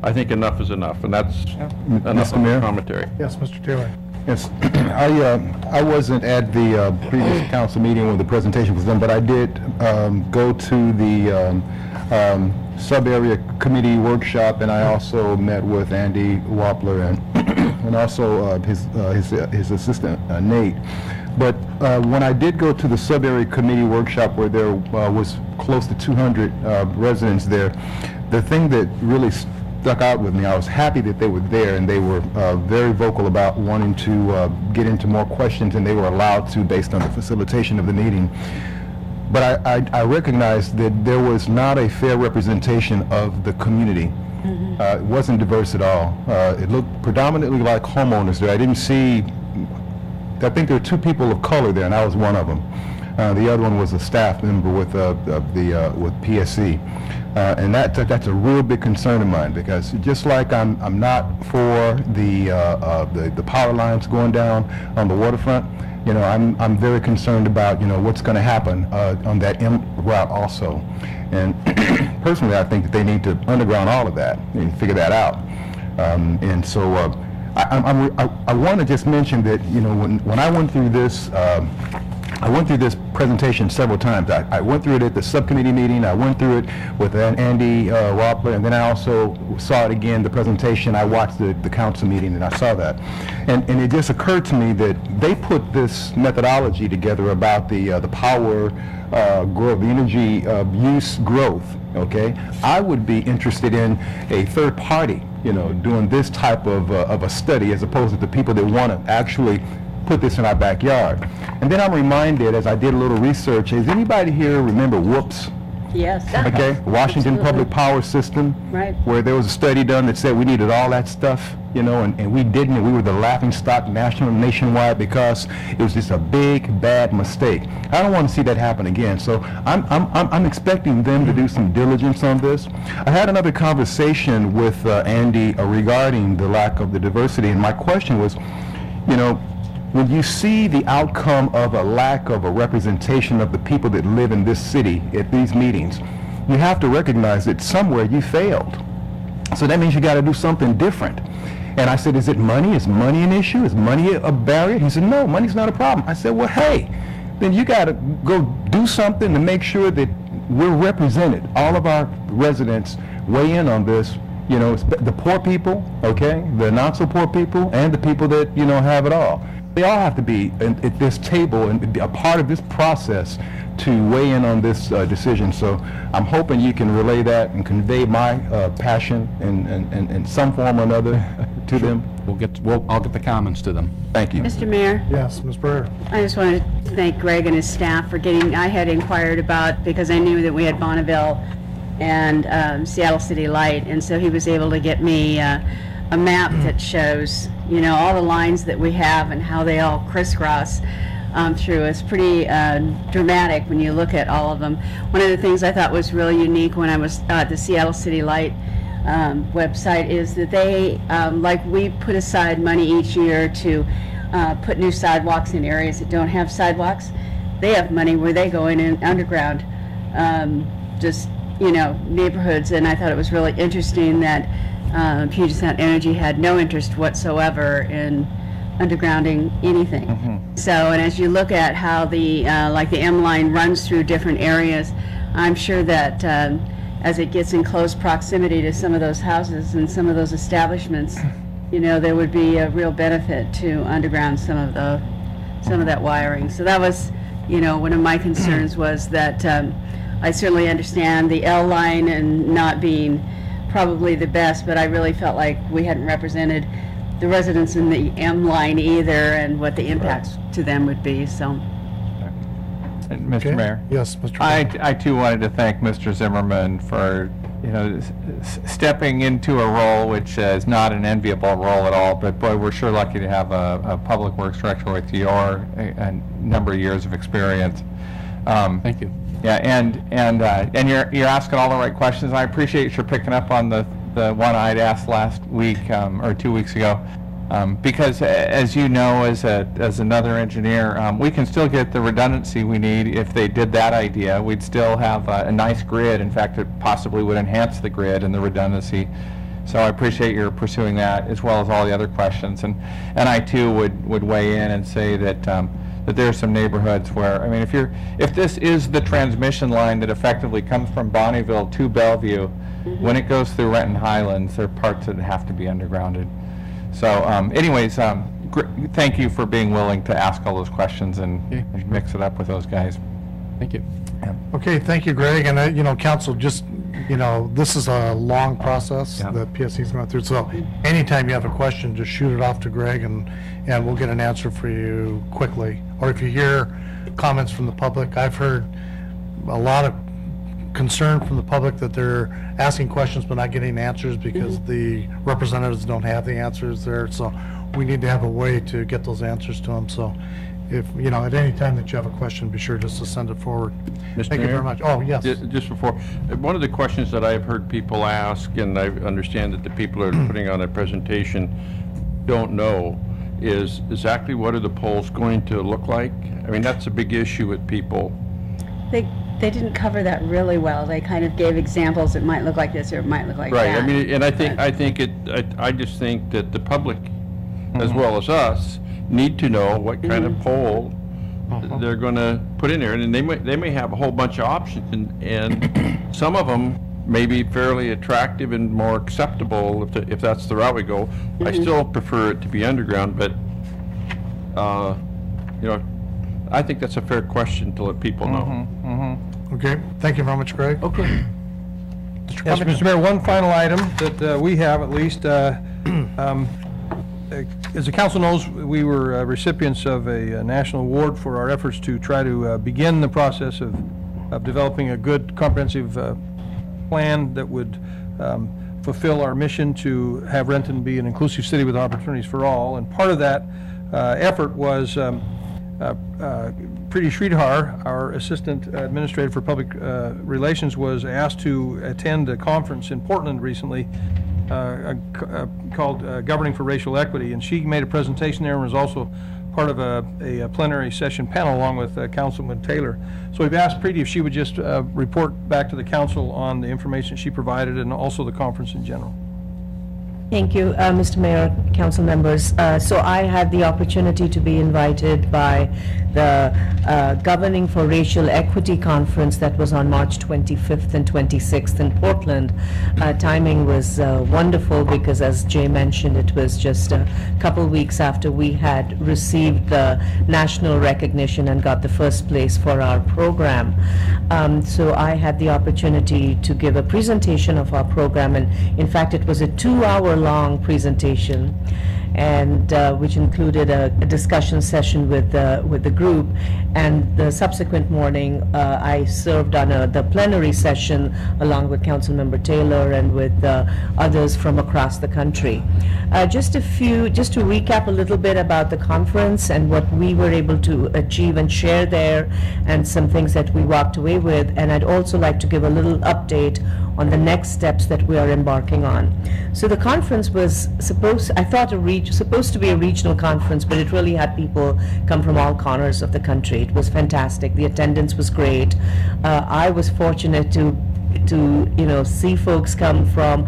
I think enough is enough, and that's enough of the commentary.
Yes, Mr. Taylor.
Yes, I wasn't at the previous council meeting when the presentation was done, but I did go to the sub-area committee workshop, and I also met with Andy Wappler and also his assistant, Nate. But when I did go to the sub-area committee workshop where there was close to 200 residents there, the thing that really stuck out with me, I was happy that they were there, and they were very vocal about wanting to get into more questions, and they were allowed to based on the facilitation of the meeting. But I recognized that there was not a fair representation of the community. It wasn't diverse at all. It looked predominantly like homeowners there. I didn't see, I think there were 2 people of color there, and I was one of them. The other one was a staff member with PSC. And that's a real big concern of mine, because just like I'm not for the power lines going down on the waterfront, I'm very concerned about what's going to happen on that M route also. And personally, I think that they need to underground all of that and figure that out. And so I want to just mention that when I went through this. I went through this presentation several times. I went through it at the subcommittee meeting, I went through it with Andy Wappler, and then I also saw it again, the presentation. I watched the council meeting, and I saw that. And it just occurred to me that they put this methodology together about the power growth, the energy use growth, okay? I would be interested in a third party, doing this type of a study, as opposed to the people that want to actually put this in our backyard. And then I'm reminded, as I did a little research, does anybody here remember Whoops?
Yes.
Okay, Washington Public Power System.
Right.
Where there was a study done that said we needed all that stuff, and we didn't, and we were the laughingstock nationwide because it was just a big, bad mistake. I don't want to see that happen again, so I'm expecting them to do some diligence on this. I had another conversation with Andy regarding the lack of the diversity, and my question was, when you see the outcome of a lack of a representation of the people that live in this city at these meetings, you have to recognize that somewhere you failed. So that means you got to do something different. And I said, is it money? Is money an issue? Is money a barrier? He said, no, money's not a problem. I said, well, hey, then you got to go do something to make sure that we're represented. All of our residents weigh in on this. The poor people, okay, the not so poor people, and the people that, have it all. They all have to be at this table and be a part of this process to weigh in on this decision. So I'm hoping you can relay that and convey my passion in some form or another to them.
I'll get the comments to them.
Thank you.
Mr. Mayor,
Yes, Ms. Brewer.
I just want to thank Greg and his staff for getting, I had inquired about, because I knew that we had Bonneville and Seattle City Light, and so he was able to get me a map that shows, you know, all the lines that we have and how they all crisscross through. It's pretty dramatic when you look at all of them. One of the things I thought was really unique when I was at the Seattle City Light website is that they, like we put aside money each year to put new sidewalks in areas that don't have sidewalks. They have money where they go in underground, just, you know, neighborhoods. And I thought it was really interesting that Puget Sound Energy had no interest whatsoever in undergrounding anything. So, and as you look at how the, like the M line runs through different areas, I'm sure that as it gets in close proximity to some of those houses and some of those establishments, you know, there would be a real benefit to underground some of that wiring. So that was, you know, one of my concerns was that I certainly understand the L line and not being probably the best, but I really felt like we hadn't represented the residents in the M line either and what the impacts to them would be, so.
And Mr.
Okay.
Mayor?
Yes, Mr.
I too wanted to thank Mr. Zimmerman for, you know, stepping into a role which is not an enviable role at all, but boy, we're sure lucky to have a public works director with your number of years of experience.
Thank you.
Yeah, and you're asking all the right questions. I appreciate you picking up on the one I'd asked last week or 2 weeks ago. Because as you know, as another engineer, we can still get the redundancy we need if they did that idea. We'd still have a nice grid. In fact, it possibly would enhance the grid and the redundancy. So I appreciate your pursuing that as well as all the other questions. And I too would weigh in and say that that there are some neighborhoods where, I mean, if this is the transmission line that effectively comes from Bonneville to Bellevue, when it goes through Renton Highlands, there are parts that have to be undergrounded. So anyways, thank you for being willing to ask all those questions and mix it up with those guys.
Thank you.
Yeah.
Okay, thank you, Greg. And, you know, council, just, you know, this is a long process
Yeah.
that PSC's going through. So anytime you have a question, just shoot it off to Greg and we'll get an answer for you quickly. Or if you hear comments from the public, I've heard a lot of concern from the public that they're asking questions but not getting answers because the representatives don't have the answers there. So we need to have a way to get those answers to them. So if, you know, at any time that you have a question, be sure just to send it forward.
Mr.
Thank you very
Mayor?
much. Oh, yes.
Just before, one of the questions that I've heard people ask, and I understand that the people that are putting on a presentation don't know, is exactly what are the poles going to look like? I mean, that's a big issue with people.
They didn't cover that really well. They kind of gave examples. It might look like this or it might look like
Right,
that.
I mean, and I just think that the public, as well as us, need to know what kind of pole they're gonna put in there. And they may have a whole bunch of options, and some of them may be fairly attractive and more acceptable if that's the route we go. I still prefer it to be underground, but, you know, I think that's a fair question to let people know.
Okay, thank you very much, Greg.
Okay.
Yes, Mr. Mayor, one final item that we have at least, as the council knows, we were recipients of a national award for our efforts to try to begin the process of developing a good comprehensive plan that would fulfill our mission to have Renton be an inclusive city with opportunities for all. And part of that effort was Preeti Sridhar, our Assistant Administrator for Public Relations, was asked to attend a conference in Portland recently called Governing for Racial Equity, and she made a presentation there and was also part of a plenary session panel along with Councilman Taylor. So we've asked Preeti if she would just report back to the council on the information she provided and also the conference in general.
Thank you, Mr. Mayor, council members. So I had the opportunity to be invited by the Governing for Racial Equity Conference that was on March 25th and 26th in Portland. Timing was wonderful because, as Jay mentioned, it was just a couple weeks after we had received the national recognition and got the first place for our program. So I had the opportunity to give a presentation of our program, and in fact it was a 2-hour-long presentation, and which included a discussion session with the group. And the subsequent morning, I served on the plenary session along with Councilmember Taylor and with others from across the country. Just to recap a little bit about the conference and what we were able to achieve and share there, and some things that we walked away with. And I'd also like to give a little update on the next steps that we are embarking on. So the conference was supposed to be a regional conference, but it really had people come from all corners of the country. It was fantastic. The attendance was great. I was fortunate to see folks come from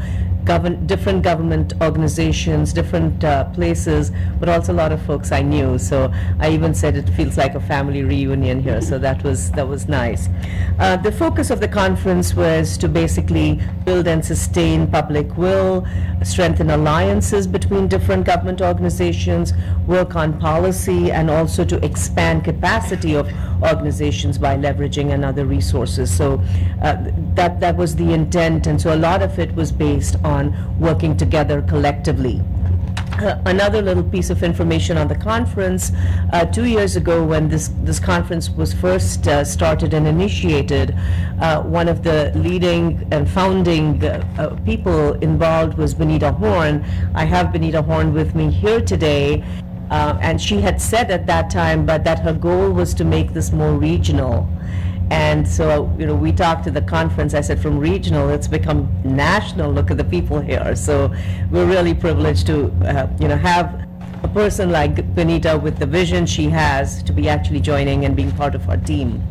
different government organizations, different places, but also a lot of folks I knew. So I even said it feels like a family reunion here. So that was nice. The focus of the conference was to basically build and sustain public will, strengthen alliances between different government organizations, work on policy, and also to expand capacity of organizations by leveraging and other resources. So that was the intent, and so a lot of it was based on working together collectively. Another little piece of information on the conference, 2 years ago when this conference was first started and initiated, one of the leading and founding people involved was Benita Horn. I have Benita Horn with me here today. And she had said at that time, but that her goal was to make this more regional. And so, we talked to the conference. I said, from regional, it's become national. Look at the people here. So we're really privileged to, have a person like Benita with the vision she has to be actually joining and being part of our team.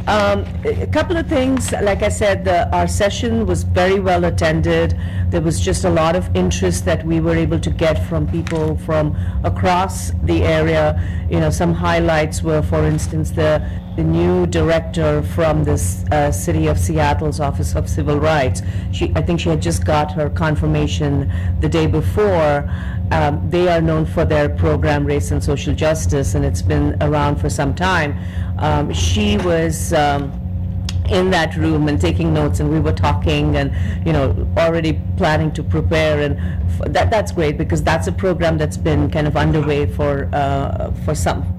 A couple of things, like I said, our session was very well attended. There was just a lot of interest that we were able to get from people from across the area. Some highlights were, for instance, the new director from this City of Seattle's Office of Civil Rights. I think she had just got her confirmation the day before. They are known for their program, Race and Social Justice, and it's been around for some time. She was in that room and taking notes, and we were talking and already planning to prepare, and that's great because that's a program that's been kind of underway for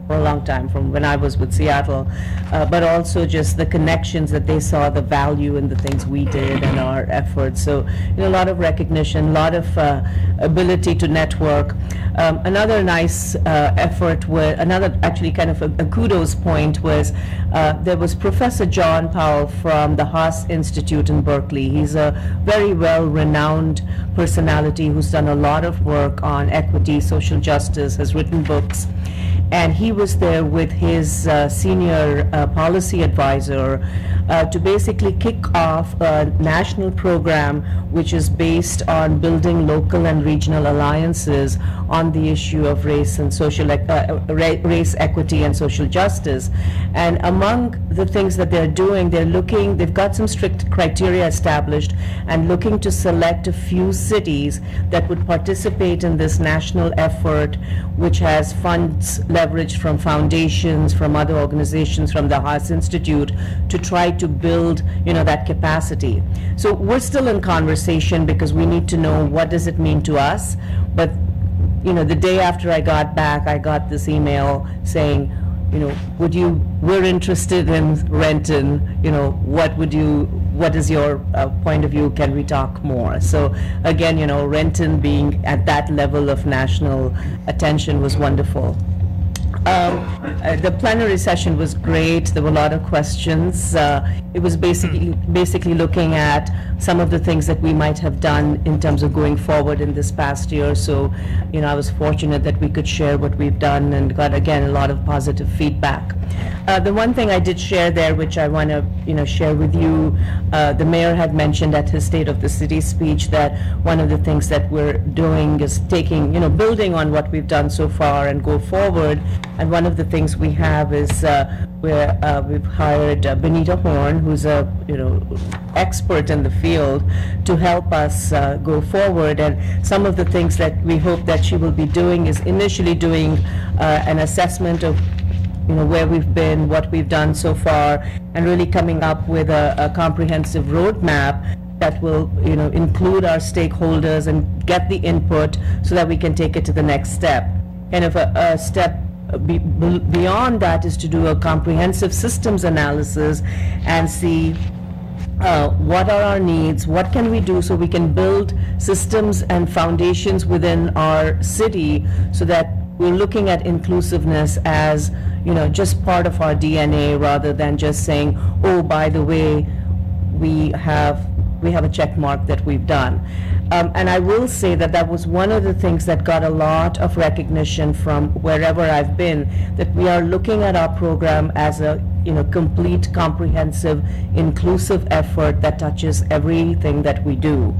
a long time, from when I was with Seattle, but also just the connections that they saw, the value in the things we did and our efforts. So a lot of recognition, a lot of ability to network. Another nice effort, actually kind of a kudos point was there was Professor John Powell from the Haas Institute in Berkeley. He's a very well-renowned personality who's done a lot of work on equity, social justice, has written books. And he was there with his senior policy advisor to basically kick off a national program which is based on building local and regional alliances on the issue of race and race equity and social justice. And among the things that they're doing, they've got some strict criteria established and looking to select a few cities that would participate in this national effort, which has funds leveraged from foundations, from other organizations, from the Haas Institute, to try to build, that capacity. So we're still in conversation because we need to know what does it mean to us. But, the day after I got back, I got this email saying, we're interested in Renton, what is your point of view? Can we talk more? So again, Renton being at that level of national attention was wonderful. The plenary session was great. There were a lot of questions. It was basically looking at some of the things that we might have done in terms of going forward in this past year. So, I was fortunate that we could share what we've done and got, again, a lot of positive feedback. The one thing I did share there, which I want to, share with you, the mayor had mentioned at his State of the City speech that one of the things that we're doing is taking, building on what we've done so far and go forward. And one of the things we have is we've hired Benita Horn, who's a, expert in the field, to help us go forward. And some of the things that we hope that she will be doing is initially doing an assessment of where we've been, what we've done so far, and really coming up with a comprehensive roadmap that will, include our stakeholders and get the input so that we can take it to the next step. And if a step beyond that is to do a comprehensive systems analysis and see what are our needs, what can we do so we can build systems and foundations within our city so that we're looking at inclusiveness as, just part of our DNA rather than just saying, oh, by the way, we have a check mark that we've done. And I will say that that was one of the things that got a lot of recognition from wherever I've been, that we are looking at our program as a complete, comprehensive, inclusive effort that touches everything that we do.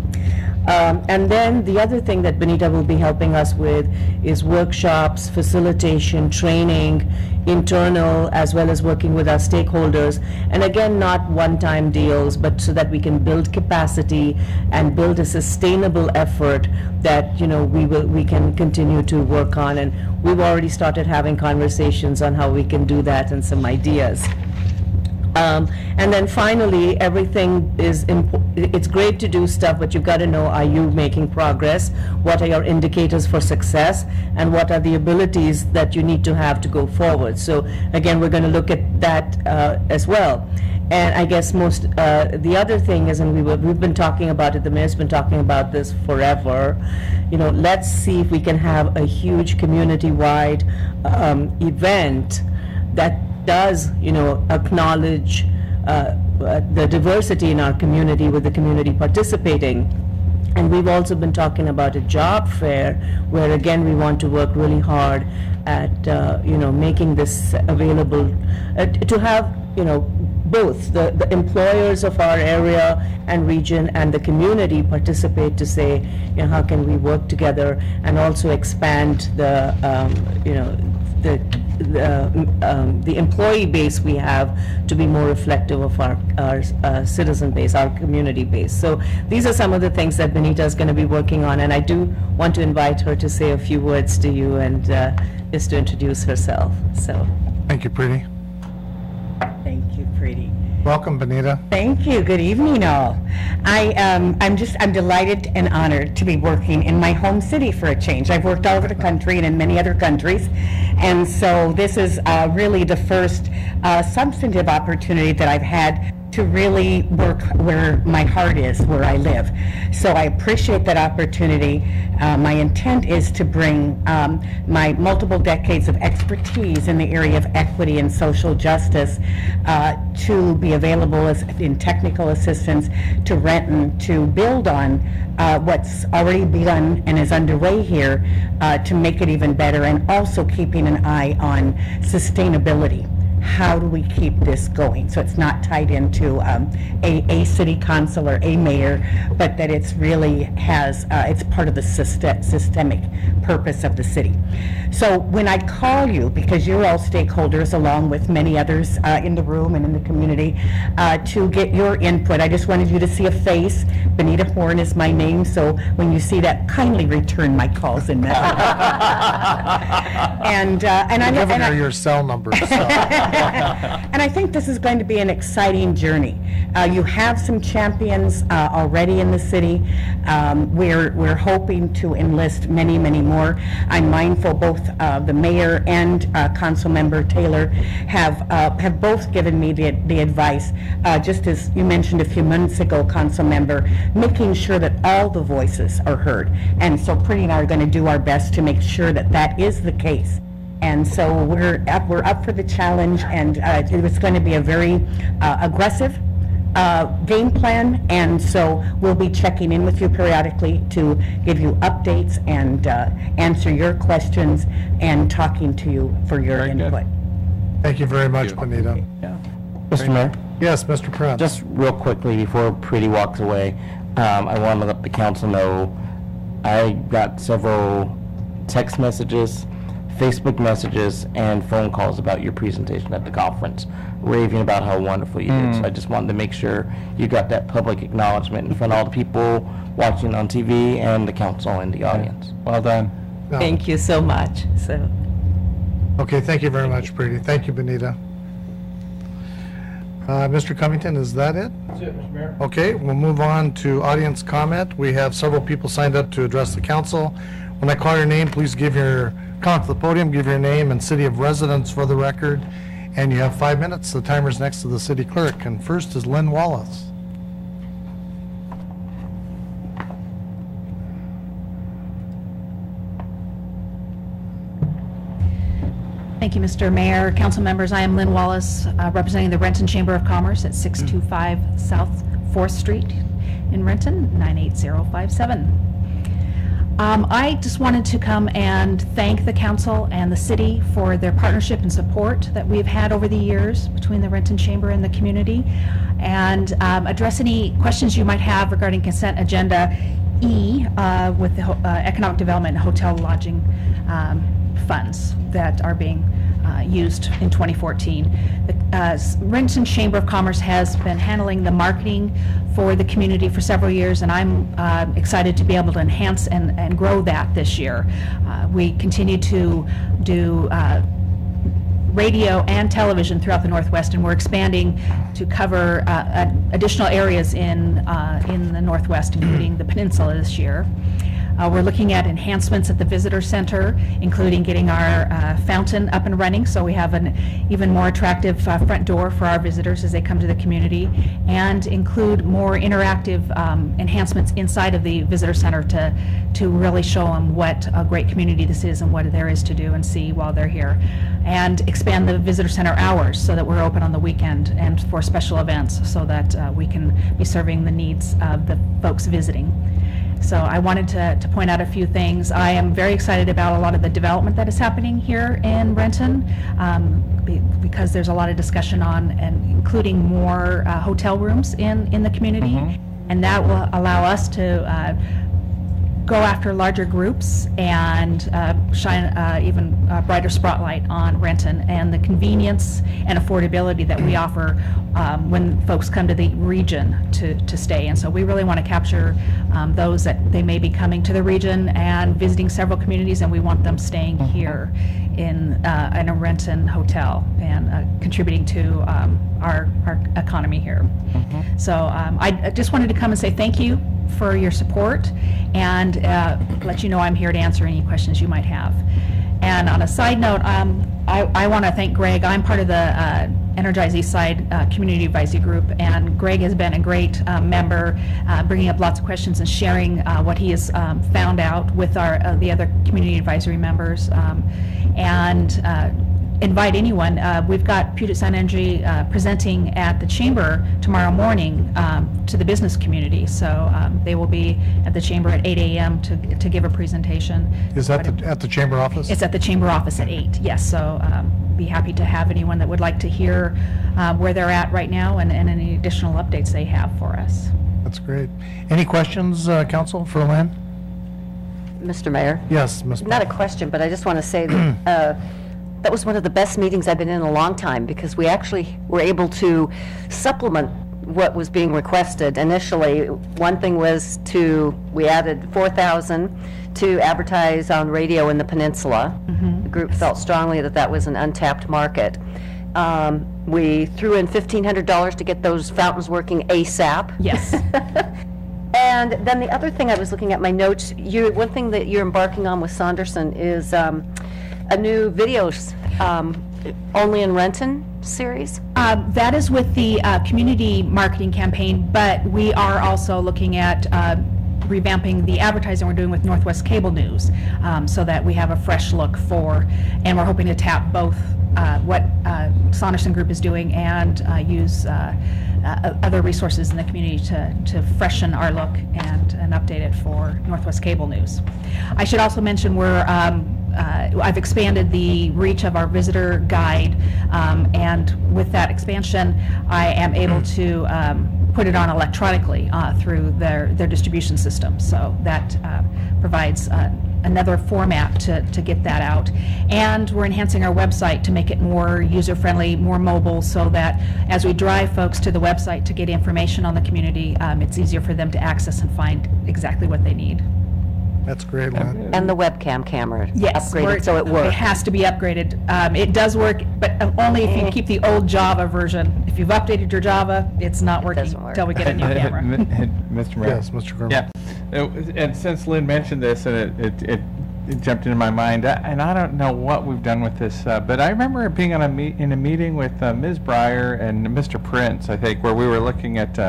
And then the other thing that Benita will be helping us with is workshops, facilitation, training, internal, as well as working with our stakeholders. And again, not one-time deals, but so that we can build capacity and build a sustainable effort that, we can continue to work on. And we've already started having conversations on how we can do that and some ideas. And then finally, everything is it's great to do stuff, but you've got to know, are you making progress? What are your indicators for success? And what are the abilities that you need to have to go forward? So again, we're going to look at that as well. And I guess the other thing is, and we've been talking about it, the mayor's been talking about this forever, let's see if we can have a huge community-wide event that does, acknowledge the diversity in our community with the community participating. And we've also been talking about a job fair where, again, we want to work really hard at, making this available to have, both the employers of our area and region and the community participate to say, how can we work together and also expand the employee base we have to be more reflective of our citizen base, our community base. So these are some of the things that Benita is going to be working on, and I do want to invite her to say a few words to you and just to introduce herself. So,
Thank you, Preeti.
Thank you, Preeti.
Welcome, Benita.
Thank you. Good evening, all. I'm delighted and honored to be working in my home city for a change. I've worked all over the country and in many other countries, and so this is really the first substantive opportunity that I've had to really work where my heart is, where I live. So I appreciate that opportunity. My intent is to bring my multiple decades of expertise in the area of equity and social justice to be available as in technical assistance to Renton to build on what's already begun and is underway here to make it even better, and also keeping an eye on sustainability. How do we keep this going so it's not tied into a city council or a mayor, but that it's really has it's part of the systemic purpose of the city. So when I call you, because you're all stakeholders along with many others in the room and in the community, to get your input, I just wanted you to see a face. Benita Horn is my name, so when you see that, kindly return my calls and messages. and I'm
giving her your cell number. So.
And I think this is going to be an exciting journey. You have some champions already in the city. We're hoping to enlist many, many more. I'm mindful both the mayor and Council Member Taylor have both given me the advice, just as you mentioned a few minutes ago, Council Member, making sure that all the voices are heard. And so Preeti and I are going to do our best to make sure that that is the case. And so we're up for the challenge, and it's going to be a very aggressive game plan, and so we'll be checking in with you periodically to give you updates and answer your questions and talking to you for your input.
Thank you very much, Benita.
Mr. Mayor?
Yes, Mr. Prince.
Just real quickly, before Pretty walks away, I want to let the council know, I got several text messages, Facebook messages, and phone calls about your presentation at the conference, raving about how wonderful you did. So I just wanted to make sure you got that public acknowledgement in front of all the people watching on TV and the council and the audience.
Well done.
No.
Thank you so much. So.
Okay, thank you very much, Preeti. Thank you, Benita. Mr. Covington, is that it?
That's it, Mr. Mayor.
Okay, we'll move on to audience comment. We have several people signed up to address the council. When I call your name, please come to the podium, give your name and city of residence for the record, and you have 5 minutes. The timer's next to the city clerk, and first is Lynn Wallace.
Thank you, Mr. Mayor, council members. I am Lynn Wallace, representing the Renton Chamber of Commerce at 625 South 4th Street in Renton, 98057. I just wanted to come and thank the council and the city for their partnership and support that we've had over the years between the Renton Chamber and the community, and address any questions you might have regarding consent agenda E with the economic development and hotel lodging funds that are being used in 2014. The Renton Chamber of Commerce has been handling the marketing for the community for several years, and I'm excited to be able to enhance and grow that this year. We continue to do radio and television throughout the Northwest, and we're expanding to cover additional areas in the Northwest, including the peninsula this year. We're looking at enhancements at the visitor center, including getting our fountain up and running, so we have an even more attractive front door for our visitors as they come to the community, and include more interactive enhancements inside of the visitor center to really show them what a great community this is and what there is to do and see while they're here. And expand the visitor center hours so that we're open on the weekend and for special events, so that we can be serving the needs of the folks visiting. So I wanted to point out a few things. I am very excited about a lot of the development that is happening here in Renton, because there's a lot of discussion on and including more hotel rooms in the community, and that will allow us to go after larger groups and shine even a brighter spotlight on Renton and the convenience and affordability that we offer when folks come to the region to stay. And so we really want to capture those that they may be coming to the region and visiting several communities, and we want them staying here in a Renton hotel and contributing to our economy here. So I just wanted to come and say thank you for your support, and let you know I'm here to answer any questions you might have. And on a side note, I want to thank Greg. I'm part of the Energize Eastside Community Advisory Group, and Greg has been a great member, bringing up lots of questions and sharing what he has found out with the other community advisory members, and invite anyone. We've got Puget Sound Energy presenting at the Chamber tomorrow morning to the business community. So they will be at the Chamber at 8 a.m. to give a presentation.
Is that at the Chamber office?
It's at the Chamber office at 8, yes. So be happy to have anyone that would like to hear where they're at right now and any additional updates they have for us.
That's great. Any questions, Council, for Lynn?
Mr. Mayor?
Yes, Ms.
Not a question, but I just want to say that that was one of the best meetings I've been in a long time, because we actually were able to supplement what was being requested. Initially, one thing was we added 4,000 to advertise on radio in the peninsula. The group felt strongly that that was an untapped market. We threw in $1,500 to get those fountains working ASAP.
Yes.
And then the other thing, I was looking at my notes, one thing that you're embarking on with Saunderson is a new videos only in Renton series?
That is with the community marketing campaign, but we are also looking at revamping the advertising we're doing with Northwest Cable News, so that we have a fresh look and we're hoping to tap both what Saunderson Group is doing and use other resources in the community to freshen our look and update it for Northwest Cable News. I should also mention we're I've expanded the reach of our visitor guide, and with that expansion, I am able to put it on electronically through their distribution system. So that provides another format to get that out. And we're enhancing our website to make it more user-friendly, more mobile, so that as we drive folks to the website to get information on the community, it's easier for them to access and find exactly what they need.
That's great, Lynn.
And the webcam camera
Yes,
upgraded so it
It
works.
has to be upgraded. It does work, but only if you keep the old Java version. If you've updated your Java, it's not working until we get a new camera.
Mr. Mayor?
Yes, Mr. Gurman.
Yeah, and since Lynn mentioned this, and it jumped into my mind, and I don't know what we've done with this, but I remember being on in a meeting with Ms. Breyer and Mr. Prince, I think, where we were looking at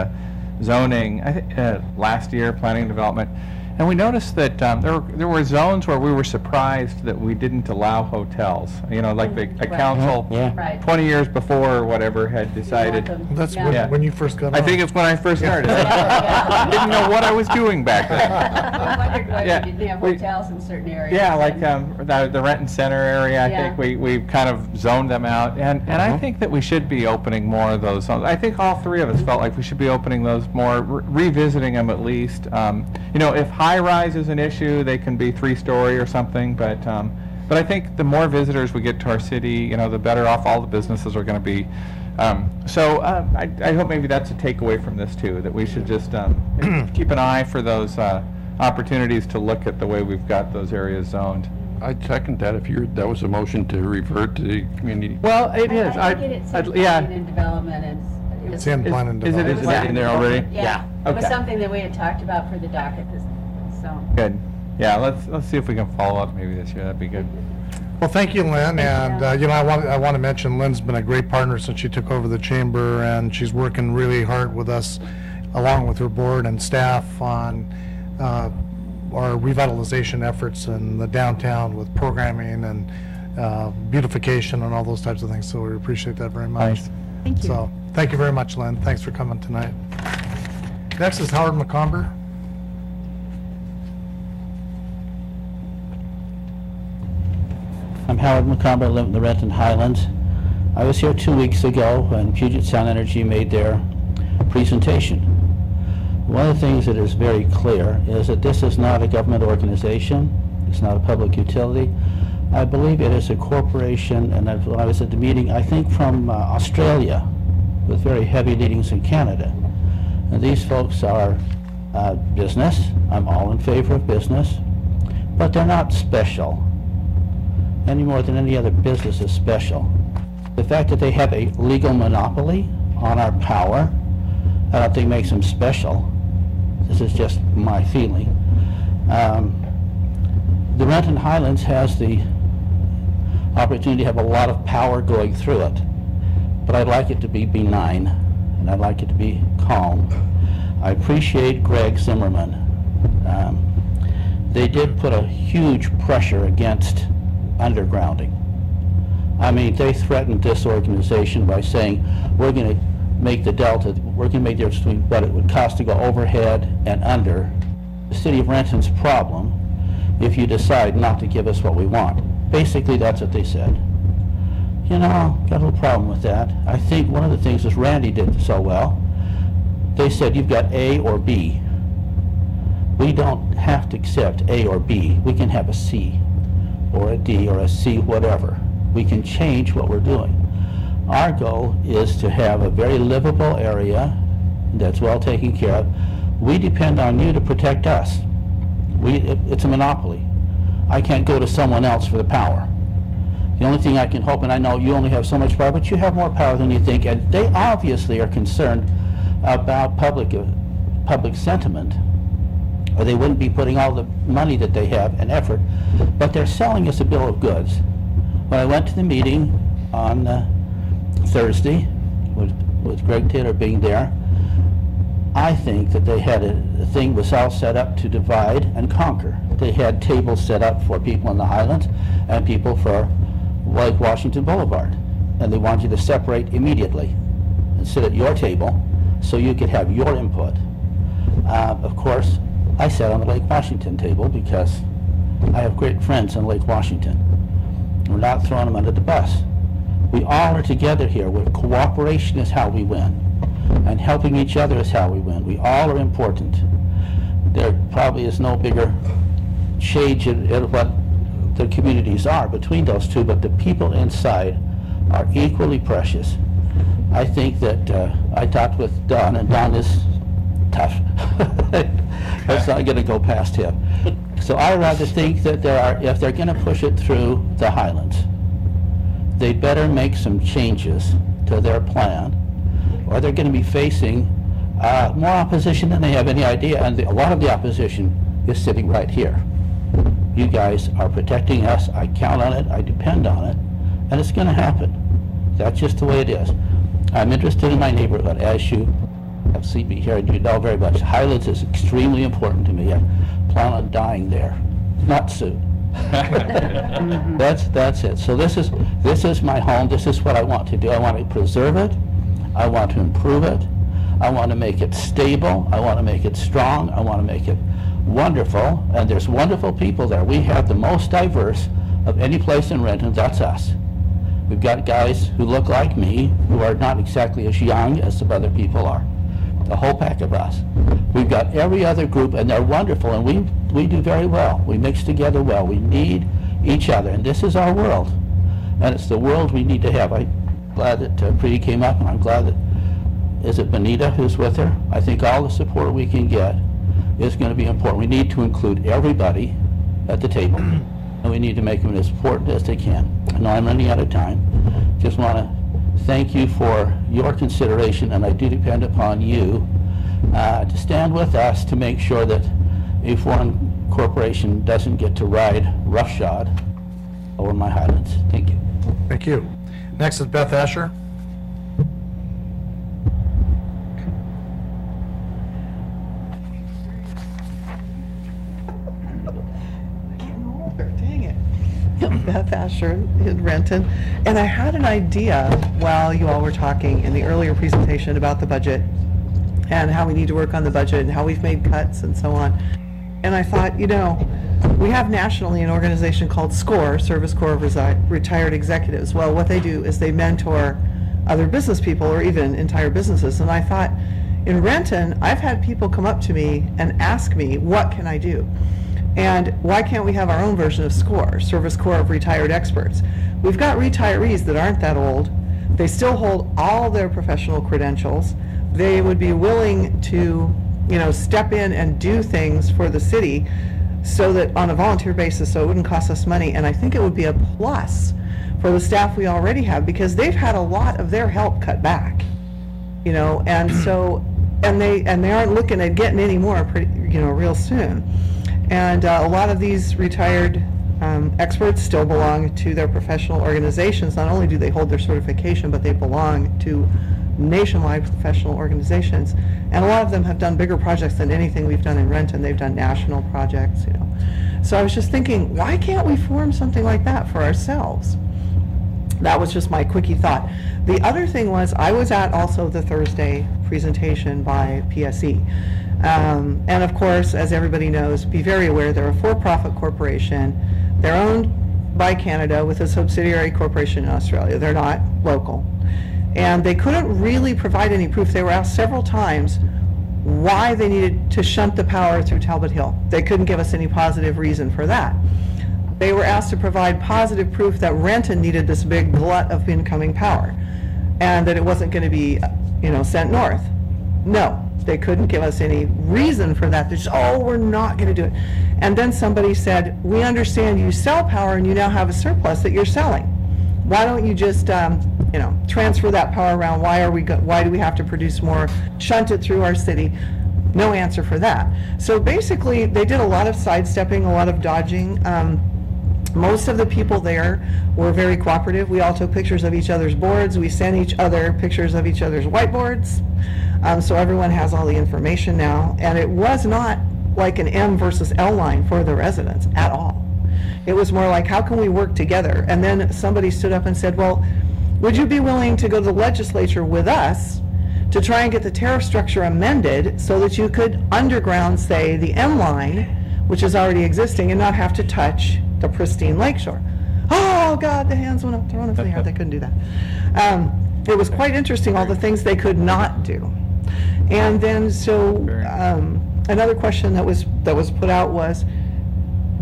zoning, I think, last year, planning and development, and we noticed that there were zones where we were surprised that we didn't allow hotels. You know, like the council,
Yeah.
20 years before or whatever, had decided.
That's
Yeah.
when you first got on.
I think it's when I first started. I didn't know what I was doing back then.
I wondered why
Yeah.
we didn't have
We-
hotels in certain areas.
Yeah, like the Renton Center area, I
Yeah.
think we've kind of zoned them out. And I think that we should be opening more of those zones. I think all three of us felt like we should be opening those more, revisiting them at least. You know, if high-rise is an issue, they can be three-story or something, but I think the more visitors we get to our city, you know, the better off all the businesses are going to be. So I hope maybe that's a takeaway from this too, that we should just keep an eye for those opportunities to look at the way we've got those areas zoned.
I'd second that if that was a motion to revert to the community.
Well, it is.
I think it's in
yeah.
planning and development, and
It's in plan and
Is it
development.
in there already?
Yeah, it was
Okay.
something that we had talked about for the docket, so.
Good. Yeah, let's see if we can follow up maybe this year. That'd be good.
Well, thank you, Lynn, and, you know, I want to mention Lynn's been a great partner since she took over the chamber, and she's working really hard with us, along with her board and staff, on our revitalization efforts in the downtown with programming and beautification and all those types of things, so we appreciate that very much.
Nice.
Thank you.
So, thank you very much, Lynn. Thanks for coming tonight. Next is Howard McComber.
I'm Howard McComber, I live in the Renton Highlands. I was here 2 weeks ago when Puget Sound Energy made their presentation. One of the things that is very clear is that this is not a government organization, it's not a public utility. I believe it is a corporation, and I was at the meeting, I think from Australia, with very heavy leadings in Canada. And these folks are business. I'm all in favor of business, but they're not special any more than any other business is special. The fact that they have a legal monopoly on our power, I don't think makes them special. This is just my feeling. The Renton Highlands has the opportunity to have a lot of power going through it, but I'd like it to be benign, and I'd like it to be calm. I appreciate Greg Zimmerman. They did put a huge pressure against undergrounding. I mean, they threatened this organization by saying, we're going to make the delta, we're going to make the difference between what it would cost to go overhead and under. The city of Renton's problem if you decide not to give us what we want. Basically, that's what they said. You know, got a little problem with that. I think one of the things is Randy did so well. They said you've got A or B. We don't have to accept A or B. We can have a C or a D or a C, whatever. We can change what we're doing. Our goal is to have a very livable area that's well taken care of. We depend on you to protect us. It's a monopoly. I can't go to someone else for the power. The only thing I can hope, and I know you only have so much power, but you have more power than you think, and they obviously are concerned about public sentiment, or they wouldn't be putting all the money that they have and effort, but they're selling us a bill of goods. When I went to the meeting on Thursday, with Greg Taylor being there, I think that they had a thing was all set up to divide and conquer. They had tables set up for people in the Highlands and people for like Washington Boulevard, and they wanted you to separate immediately and sit at your table so you could have your input. Of course, I sat on the Lake Washington table because I have great friends on Lake Washington. We're not throwing them under the bus. We all are together here, where cooperation is how we win, and helping each other is how we win. We all are important. There probably is no bigger change in what the communities are between those two, but the people inside are equally precious. I think that I talked with Don, and Don is tough. That's not going to go past him. So I rather think that if they're going to push it through the Highlands, they better make some changes to their plan, or they're going to be facing more opposition than they have any idea, and a lot of the opposition is sitting right here. You guys are protecting us. I count on it. I depend on it, and it's going to happen. That's just the way it is. I'm interested in my neighborhood, as you have seen me here, and you know very much. Highlands is extremely important to me. I plan on dying there, not soon. That's it. So this is my home. This is what I want to do. I want to preserve it. I want to improve it. I want to make it stable. I want to make it strong. I want to make it wonderful. And there's wonderful people there. We have the most diverse of any place in Renton. That's us. We've got guys who look like me, who are not exactly as young as some other people are. The whole pack of us. We've got every other group, and they're wonderful, and we do very well. We mix together well. We need each other, and this is our world. And it's the world we need to have. I'm glad that Preeti came up, and I'm glad that, is it Benita who's with her? I think all the support we can get is going to be important. We need to include everybody at the table, and we need to make them as important as they can. I know I'm running out of time. Just want to thank you for your consideration, and I do depend upon you to stand with us to make sure that a foreign corporation doesn't get to ride roughshod over my Highlands. Thank you.
Thank you. Next is Beth Asher.
Dang it. Beth Asher in Renton. And I had an idea while you all were talking in the earlier presentation about the budget and how we need to work on the budget and how we've made cuts and so on. And I thought, we have nationally an organization called SCORE, Service Corps of Retired Executives. Well, what they do is they mentor other business people or even entire businesses. And I thought, in Renton, I've had people come up to me and ask me, what can I do? And why can't we have our own version of SCORE, Service Corps of Retired Experts? We've got retirees that aren't that old. They still hold all their professional credentials. They would be willing to, step in and do things for the city so that on a volunteer basis, so it wouldn't cost us money. And I think it would be a plus for the staff we already have, because they've had a lot of their help cut back, and so, and they aren't looking at getting any more real soon. And a lot of these retired experts still belong to their professional organizations. Not only do they hold their certification, but they belong to nationwide professional organizations. And a lot of them have done bigger projects than anything we've done in Renton. They've done national projects, So I was just thinking, why can't we form something like that for ourselves? That was just my quickie thought. The other thing was, I was at also the Thursday presentation by PSE. And of course, as everybody knows, be very aware, they're a for-profit corporation. They're owned by Canada with a subsidiary corporation in Australia. They're not local. And they couldn't really provide any proof. They were asked several times why they needed to shunt the power through Talbot Hill. They couldn't give us any positive reason for that. They were asked to provide positive proof that Renton needed this big glut of incoming power and that it wasn't going to be, sent north. No, they couldn't give us any reason for that. They're just, we're not going to do it. And then somebody said, we understand you sell power and you now have a surplus that you're selling. Why don't you just, transfer that power around? Why do we have to produce more, shunt it through our city? No answer for that. So basically, they did a lot of sidestepping, a lot of dodging. Most of the people there were very cooperative. We all took pictures of each other's boards. We sent each other pictures of each other's whiteboards. So everyone has all the information now. And it was not like an M versus L line for the residents at all. It was more like, how can we work together? And then somebody stood up and said, well, would you be willing to go to the legislature with us to try and get the tariff structure amended so that you could underground, say, the M line which is already existing, and not have to touch the pristine lakeshore. Oh, God, the hands went up, thrown up in the air, they couldn't do that. It was quite interesting, all the things they could not do. And then, so, another question that was put out was,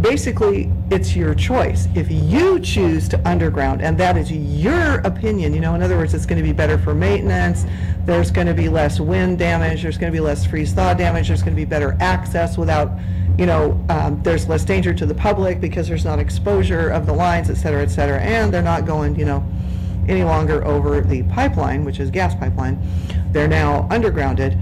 basically, it's your choice. If you choose to underground, and that is your opinion, in other words, it's going to be better for maintenance, there's going to be less wind damage, there's going to be less freeze-thaw damage, there's going to be better access without, there's less danger to the public because there's not exposure of the lines, et cetera, and they're not going, any longer over the pipeline, which is gas pipeline. They're now undergrounded.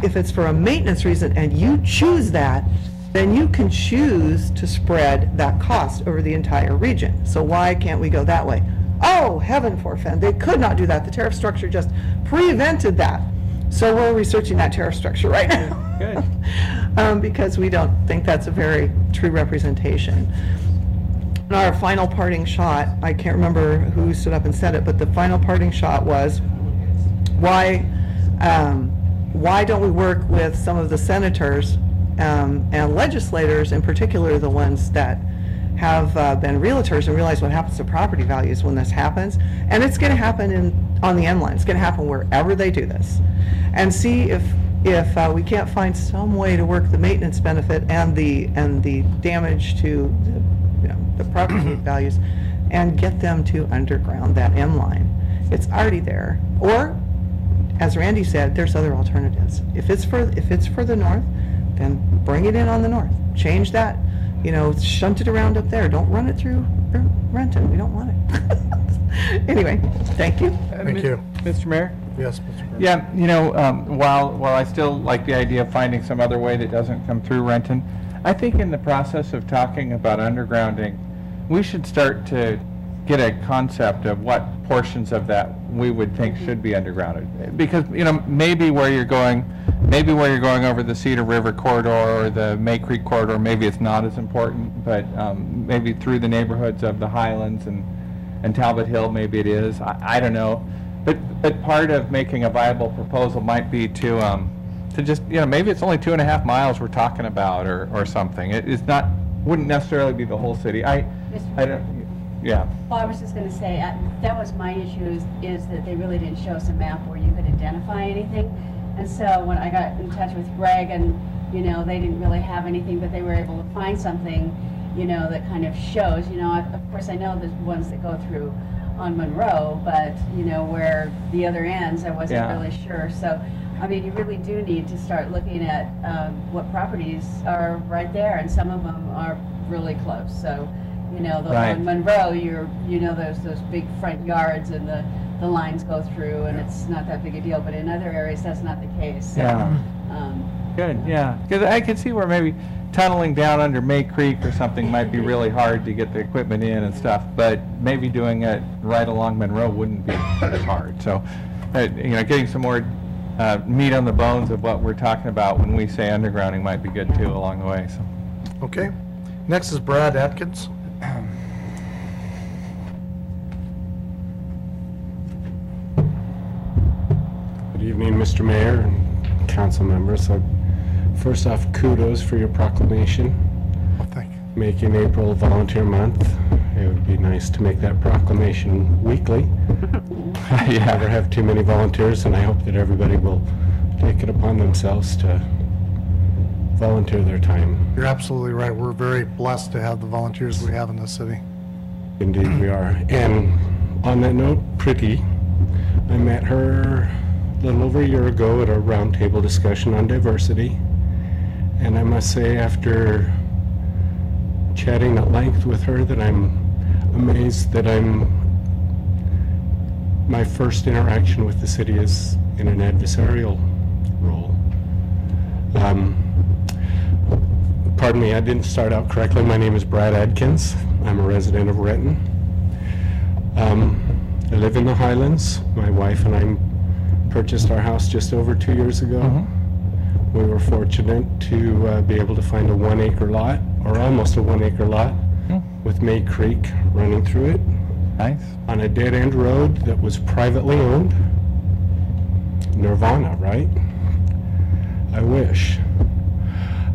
If it's for a maintenance reason and you choose that, then you can choose to spread that cost over the entire region. So why can't we go that way? Oh, heaven forfend, they could not do that. The tariff structure just prevented that. So we're researching that tariff structure right now. Good. Because we don't think that's a very true representation. And our final parting shot, I can't remember who stood up and said it, but the final parting shot was, why don't we work with some of the senators and legislators, in particular the ones that have been realtors, and realize what happens to property values when this happens. And it's going to happen on the end line. It's going to happen wherever they do this. And see if we can't find some way to work the maintenance benefit and the damage to the property values, and get them to underground that end line. It's already there. Or, as Randy said, there's other alternatives. If it's for the north, then bring it in on the north. Change that. Shunt it around up there. Don't run it through Renton. We don't want it. Anyway, thank you.
Thank you.
Mr. Mayor?
Yes, Mr. Burns.
Yeah, while I still like the idea of finding some other way that doesn't come through Renton, I think in the process of talking about undergrounding, we should start to get a concept of what portions of that we would think should be undergrounded. Because, maybe where you're going over the Cedar River corridor or the May Creek corridor, maybe it's not as important, but maybe through the neighborhoods of the Highlands and Talbot Hill, maybe it is. I don't know. But part of making a viable proposal might be to just, maybe it's only 2.5 miles we're talking about or something. It's not, wouldn't necessarily be the whole city. I don't, yeah.
Well, I was just going to say, that was my issue, is that they really didn't show us a map where you could identify anything. And so when I got in touch with Greg, and, they didn't really have anything, but they were able to find something, that kind of shows, of course I know there's ones that go through on Monroe, but, where the other ends, I wasn't really sure. So, you really do need to start looking at what properties are right there, and some of them are really close. So, on Monroe, there's those big front yards and the lines go through, and it's not that big a deal. But in other areas, that's not the case. So,
Good, yeah. Because I could see where maybe tunneling down under May Creek or something might be really hard to get the equipment in and stuff, but maybe doing it right along Monroe wouldn't be as hard. So, getting some more meat on the bones of what we're talking about when we say undergrounding might be good too along the way. So.
Okay. Next is Brad Atkins.
Good evening, Mr. Mayor and council members. So, first off, kudos for your proclamation.
Oh, thank you.
Making April Volunteer Month. It would be nice to make that proclamation weekly. Never have too many volunteers, and I hope that everybody will take it upon themselves to volunteer their time.
You're absolutely right. We're very blessed to have the volunteers we have in this city.
Indeed we are. And on that note, Pretty, I met her a little over a year ago at a roundtable discussion on diversity. And I must say, after chatting at length with her, that I'm amazed that my first interaction with the city is in an adversarial role. Pardon me, I didn't start out correctly. My name is Brad Adkins. I'm a resident of Renton. I live in the Highlands. My wife and I purchased our house just over 2 years ago. Mm-hmm. We were fortunate to be able to find a 1 acre lot, or almost a 1 acre lot, with May Creek running through it.
Nice. On
a dead end road that was privately owned. Nirvana, right? I wish.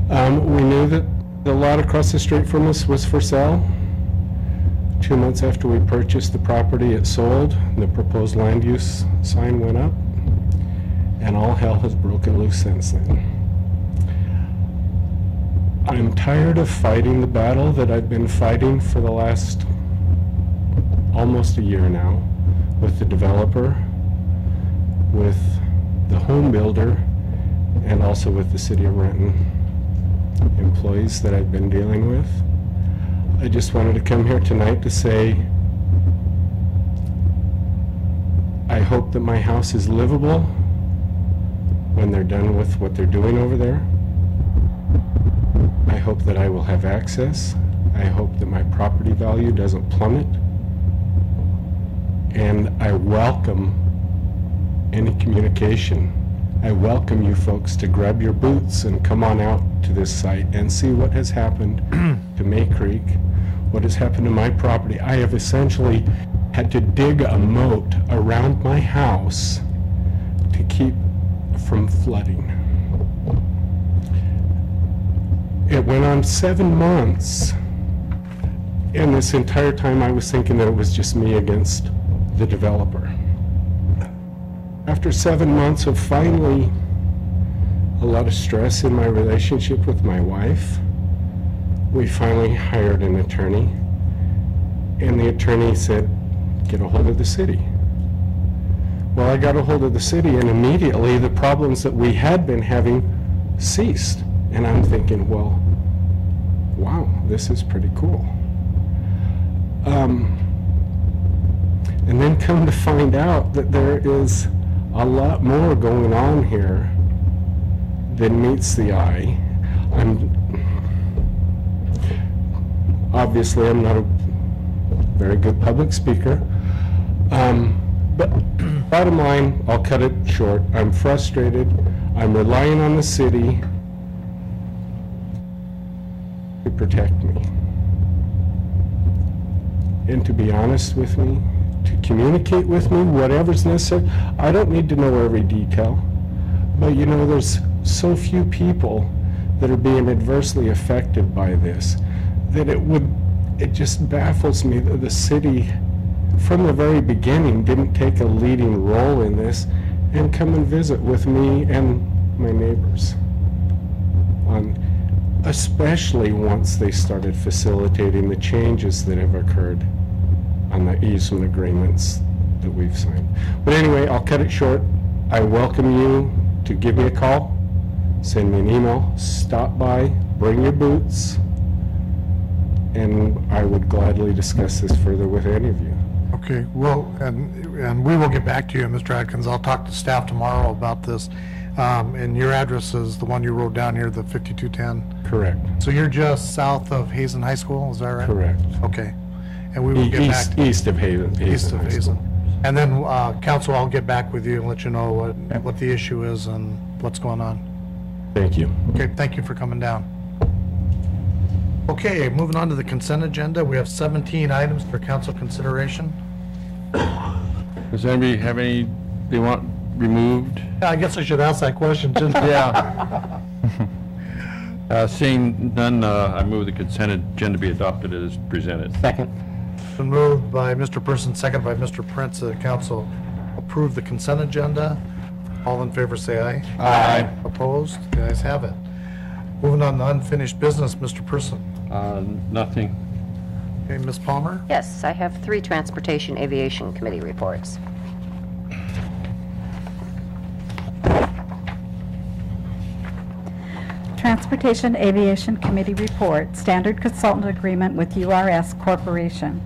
We knew that The lot across the street from us was for sale. 2 months after we purchased the property, it sold. The proposed land use sign went up, and all hell has broken loose since then. I'm tired of fighting the battle that I've been fighting for the last almost a year now with the developer, with the home builder, and also with the City of Renton employees that I've been dealing with. I just wanted to come here tonight to say I hope that my house is livable when they're done with what they're doing over there. I hope that I will have access. I hope that my property value doesn't plummet. And I welcome any communication. I welcome you folks to grab your boots and come on out to this site and see what has happened to May Creek, what has happened to my property. I have essentially had to dig a moat around my house to keep from flooding. It went on 7 months, and this entire time I was thinking that it was just me against the developer. After 7 months of finally a lot of stress in my relationship with my wife, we finally hired an attorney, and the attorney said, get a hold of the city. Well, I got a hold of the city, and immediately the problems that we had been having ceased. And I'm thinking, well, wow, this is pretty cool. And then come to find out that there is a lot more going on here than meets the eye. Obviously, I'm not a very good public speaker. But bottom line, I'll cut it short. I'm frustrated. I'm relying on the city to protect me. And to be honest with me, to communicate with me, whatever's necessary. I don't need to know every detail. But you know, there's so few people that are being adversely affected by this that it just baffles me that the city, from the very beginning, didn't take a leading role in this and come and visit with me and my neighbors. Especially once they started facilitating the changes that have occurred on the easement agreements that we've signed. But anyway, I'll cut it short. I welcome you to give me a call, send me an email, stop by, bring your boots, and I would gladly discuss this further with any of you.
Okay, well, and we will get back to you, Mr. Atkins. I'll talk to staff tomorrow about this. And your address is the one you wrote down here, the 5210?
Correct.
So you're just south of Hazen High School, is that right?
Correct.
Okay. And we will get back.
East of Hazen.
East of
High
Hazen.
School.
And then, council, I'll get back with you and let you know what the issue is and what's going on.
Thank you.
Okay, thank you for coming down. Okay, moving on to the consent agenda, we have 17 items for council consideration.
Does anybody have any they want removed?
Yeah, I guess I should ask that question, shouldn't I?
Yeah. Seeing none, I move the consent agenda be adopted as presented.
Second.
Been moved by Mr. Person, second by Mr. Prince, that council approve the consent agenda. All in favor say aye.
Aye.
Opposed? The ayes have it. Moving on to unfinished business, Mr. Person.
Nothing.
Okay, Ms. Palmer?
Yes, I have 3 Transportation Aviation Committee reports.
Transportation Aviation Committee report, standard consultant agreement with URS Corporation.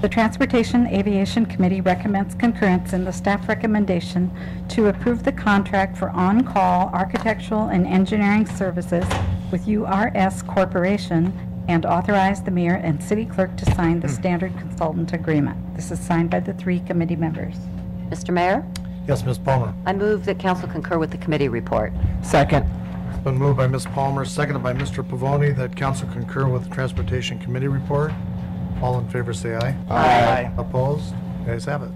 The Transportation Aviation Committee recommends concurrence in the staff recommendation to approve the contract for on-call architectural and engineering services with URS Corporation and authorize the mayor and city clerk to sign the standard consultant agreement. This is signed by the 3 committee members.
Mr. Mayor,
Yes, Ms. Palmer.
I move that council concur with the committee report.
Second.
It's been moved by Ms. Palmer, seconded by Mr. Pavoni, that council concur with the Transportation Committee report. All in favor say aye.
Aye.
Opposed? The ayes have it.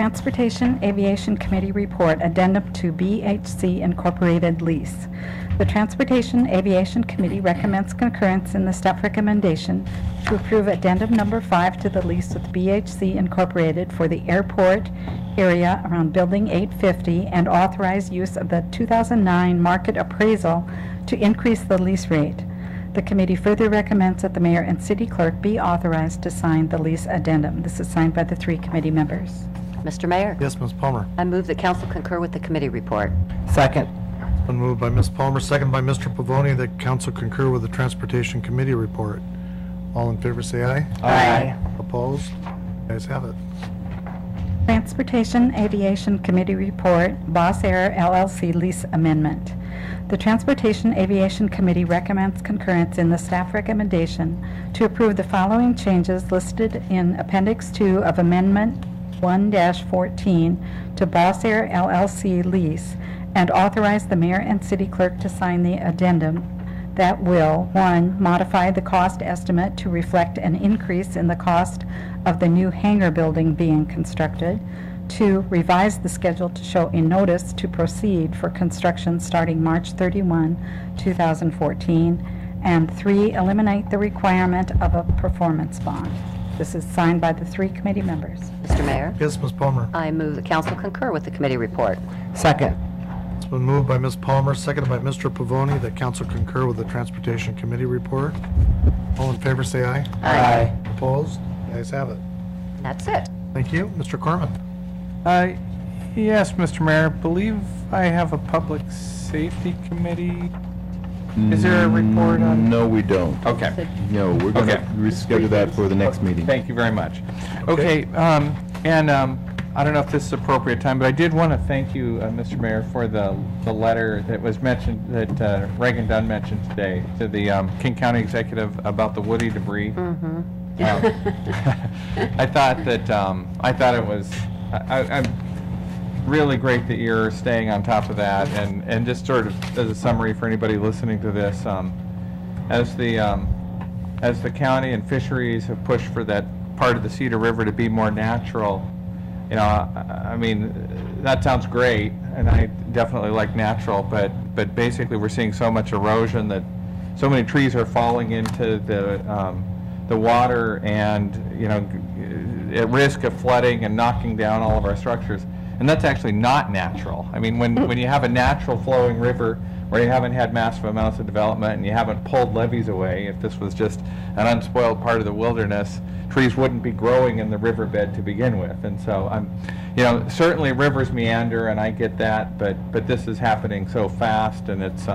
Transportation Aviation Committee Report, Addendum to BHC Incorporated Lease. The Transportation Aviation Committee recommends concurrence in the staff recommendation to approve Addendum Number 5 to the lease with BHC Incorporated for the airport area around Building 850 and authorize use of the 2009 market appraisal to increase the lease rate. The committee further recommends that the mayor and city clerk be authorized to sign the lease addendum. This is signed by the 3 committee members.
Mr. Mayor,
Yes, Ms. Palmer.
I move that council concur with the committee report.
Second.
Been moved by Ms. Palmer, second by Mr. Pavoni, that council concur with the Transportation Committee report. All in favor, say aye.
Aye.
Opposed? Ayes have it.
Transportation Aviation Committee Report, Boss Air LLC Lease Amendment. The Transportation Aviation Committee recommends concurrence in the staff recommendation to approve the following changes listed in Appendix 2 of Amendment 1-14 to Boss Air LLC lease and authorize the mayor and city clerk to sign the addendum that will, 1, modify the cost estimate to reflect an increase in the cost of the new hangar building being constructed, 2, revise the schedule to show a notice to proceed for construction starting March 31, 2014, and 3, eliminate the requirement of a performance bond. This is signed by the 3 committee members.
Mr. Mayor,
Yes, Ms. Palmer.
I move that council concur with the committee report.
Second.
It's been moved by Ms. Palmer, seconded by Mr. Pavoni, that council concur with the Transportation Committee report. All in favor, say aye.
Aye.
Opposed? Ayes have it.
That's it.
Thank you. Mr. Corman.
Yes, Mr. Mayor, believe I have a public safety committee. Is there a report on?
No, we don't.
Okay.
No, we're going to
Okay.
reschedule that for the next meeting.
Thank you very much. Okay, and I don't know if this is appropriate time, but I did want to thank you, Mr. Mayor, for the letter that was mentioned, that Reagan Dunn mentioned today to the King County Executive about the woody debris. I thought it was, I'm really great that you're staying on top of that, and just sort of as a summary for anybody listening to this, as the county and fisheries have pushed for that part of the Cedar River to be more natural, you know, I mean, that sounds great, and I definitely like natural, but basically we're seeing so much erosion that so many trees are falling into the water and, you know, at risk of flooding and knocking down all of our structures. And that's actually not natural. I mean, when you have a natural flowing river where you haven't had massive amounts of development and you haven't pulled levees away, if this was just an unspoiled part of the wilderness, trees wouldn't be growing in the riverbed to begin with. And so you know, certainly rivers meander, and I get that, but this is happening so fast, and it's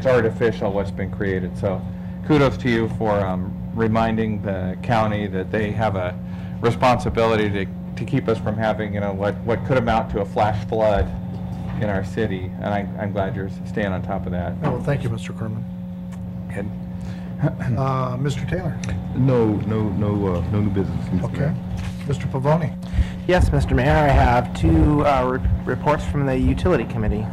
artificial what's been created. So kudos to you for reminding the county that they have a responsibility to keep us from having, you know, what could amount to a flash flood in our city, and I'm glad you're staying on top of that.
Oh, well, thank you, Mr. Corman.
Good.
Mr. Taylor.
No new business. Mr.
Okay.
Mayor.
Mr. Pavoni.
Yes, Mr. Mayor, I have 2 reports from the Utility Committee.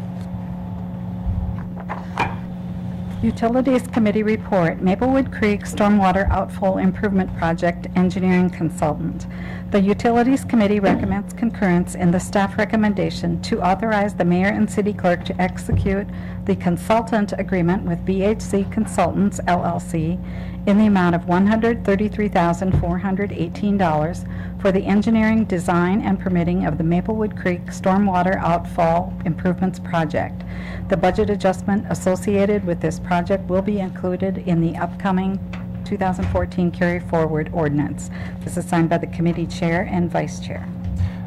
Utilities Committee Report, Maplewood Creek Stormwater Outflow Improvement Project Engineering Consultant. The Utilities Committee recommends concurrence in the staff recommendation to authorize the mayor and city clerk to execute the consultant agreement with BHC Consultants, LLC, in the amount of $133,418 for the engineering, design, and permitting of the Maplewood Creek Stormwater Outfall Improvements Project. The budget adjustment associated with this project will be included in the upcoming 2014 Carry Forward Ordinance. This is signed by the committee chair and vice chair.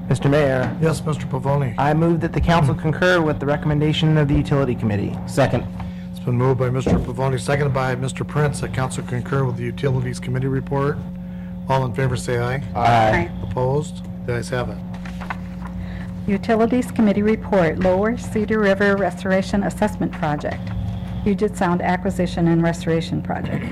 Mr. Mayor,
Yes, Mr. Pavoni.
I move that the council concur with the recommendation of the Utility Committee. Second.
It's been moved by Mr. Pavoni, seconded by Mr. Prince, that council concur with the Utilities Committee report. All in favor, say aye.
Aye.
Opposed? The ayes have it.
Utilities Committee Report, Lower Cedar River Restoration Assessment Project, Puget Sound Acquisition and Restoration Project.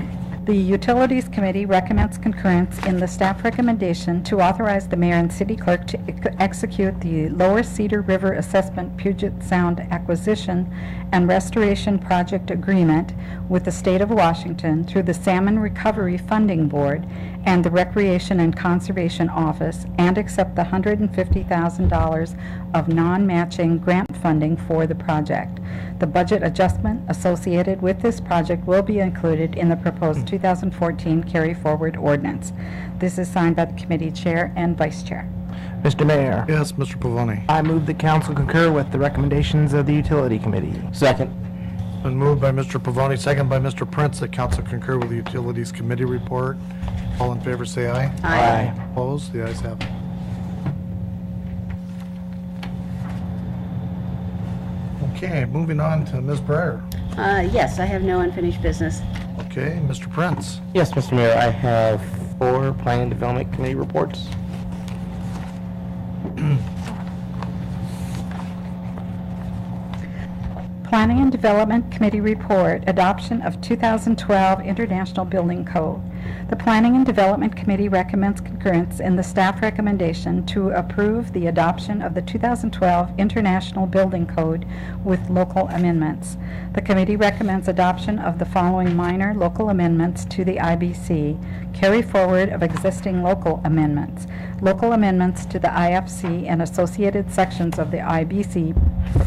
The Utilities Committee recommends concurrence in the staff recommendation to authorize the mayor and city clerk to execute the Lower Cedar River Assessment Puget Sound Acquisition and Restoration Project Agreement with the State of Washington through the Salmon Recovery Funding Board and the Recreation and Conservation Office, and accept the $150,000 of non-matching grant funding for the project. The budget adjustment associated with this project will be included in the proposed 2014 carry-forward ordinance. This is signed by the committee chair and vice chair.
Mr. Mayor.
Yes, Mr. Pavoni.
I move the council concur with the recommendations of the Utility Committee.
Second.
Been moved by Mr. Pavoni, second by Mr. Prince, that council concur with the Utilities Committee report. All in favor, say aye.
Aye.
Opposed? The ayes have it. Okay, moving on to Ms. Breyer.
Yes, I have no unfinished business.
Okay, Mr. Prince.
Yes, Mr. Mayor, I have 4 Planning and Development Committee reports.
Planning and Development Committee report, adoption of 2012 International Building Code. The Planning and Development Committee recommends concurrence in the staff recommendation to approve the adoption of the 2012 International Building Code with local amendments. The committee recommends adoption of the following minor local amendments to the IBC, carry forward of existing local amendments. Local amendments to the IFC and associated sections of the IBC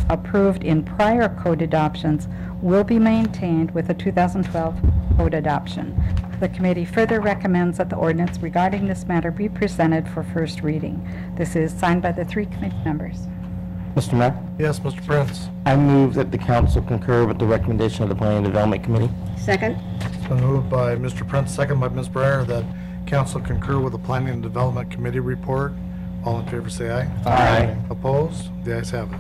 approved in prior code adoptions will be maintained with the 2012 code adoption. The committee further recommends that the ordinance regarding this matter be presented for first reading. This is signed by the 3 committee members.
Mr. Mayor,
Yes, Mr. Prince.
I move that the council concur with the recommendation of the Planning and Development Committee.
Second?
It's been moved by Mr. Prince, second by Ms. Breyer, that council concur with the Planning and Development Committee report. All in favor, say aye.
Aye.
Opposed? The ayes have it.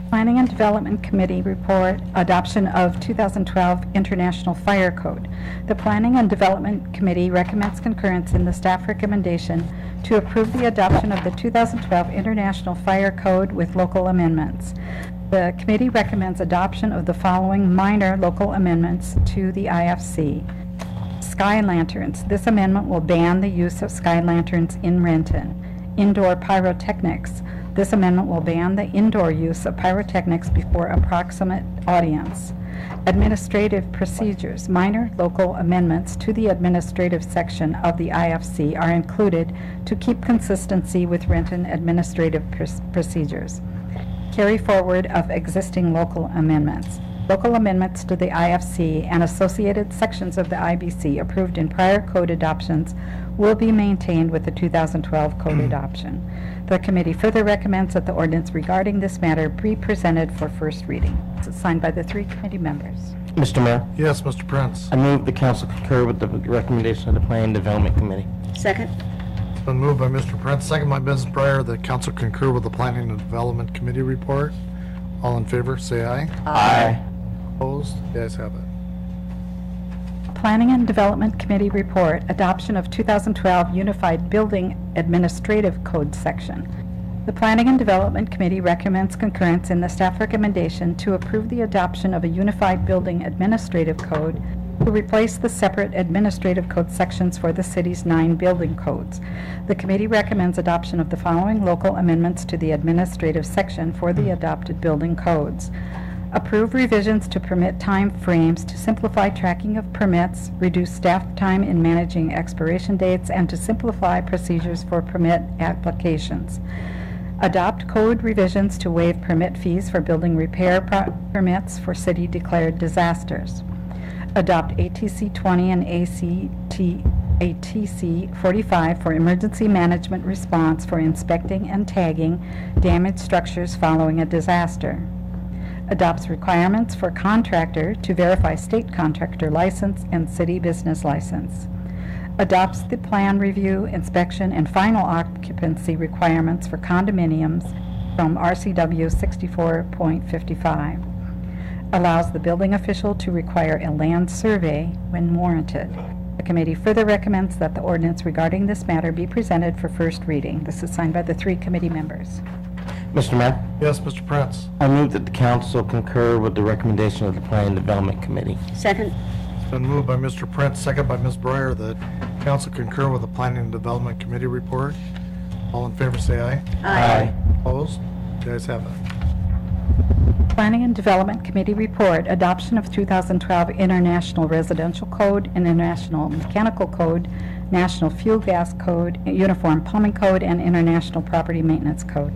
Planning and Development Committee report, adoption of 2012 International Fire Code. The Planning and Development Committee recommends concurrence in the staff recommendation to approve the adoption of the 2012 International Fire Code with local amendments. The committee recommends adoption of the following minor local amendments to the IFC. Sky lanterns. This amendment will ban the use of sky lanterns in Renton. Indoor pyrotechnics. This amendment will ban the indoor use of pyrotechnics before a proximate audience. Administrative procedures. Minor local amendments to the administrative section of the IFC are included to keep consistency with Renton administrative procedures. Carry forward of existing local amendments. Local amendments to the IFC and associated sections of the IBC approved in prior code adoptions will be maintained with the 2012 code adoption. The committee further recommends that the ordinance regarding this matter be presented for first reading. It's signed by the 3 committee members.
Mr. Mayor,
Yes, Mr. Prince.
I move the council concur with the recommendation of the Planning and Development Committee.
Second?
It's been moved by Mr. Prince, second by Ms. Breyer, that council concur with the Planning and Development Committee report. All in favor, say aye.
Aye.
Opposed? The ayes have it.
Planning and Development Committee report, adoption of 2012 Unified Building Administrative Code section. The Planning and Development Committee recommends concurrence in the staff recommendation to approve the adoption of a Unified Building Administrative Code to replace the separate administrative code sections for the city's 9 building codes. The committee recommends adoption of the following local amendments to the administrative section for the adopted building codes. Approve revisions to permit time frames to simplify tracking of permits, reduce staff time in managing expiration dates, and to simplify procedures for permit applications. Adopt code revisions to waive permit fees for building repair permits for city-declared disasters. Adopt ATC 20 and ATC 45 for emergency management response for inspecting and tagging damaged structures following a disaster. Adopts requirements for contractor to verify state contractor license and city business license. Adopts the plan review, inspection, and final occupancy requirements for condominiums from RCW 64.55. Allows the building official to require a land survey when warranted. The committee further recommends that the ordinance regarding this matter be presented for first reading. This is signed by the 3 committee members.
Mr. Mayor,
Yes, Mr. Prince.
I move that the council concur with the recommendation of the Planning and Development Committee.
Second?
It's Been moved by Mr. Prince, second by Ms. Breyer, that council concur with the Planning and Development Committee report. All in favor, say aye.
Aye.
Opposed? The ayes have it.
Planning and Development Committee report, adoption of 2012 International Residential Code, International Mechanical Code, National Fuel Gas Code, Uniform Plumbing Code, and International Property Maintenance Code.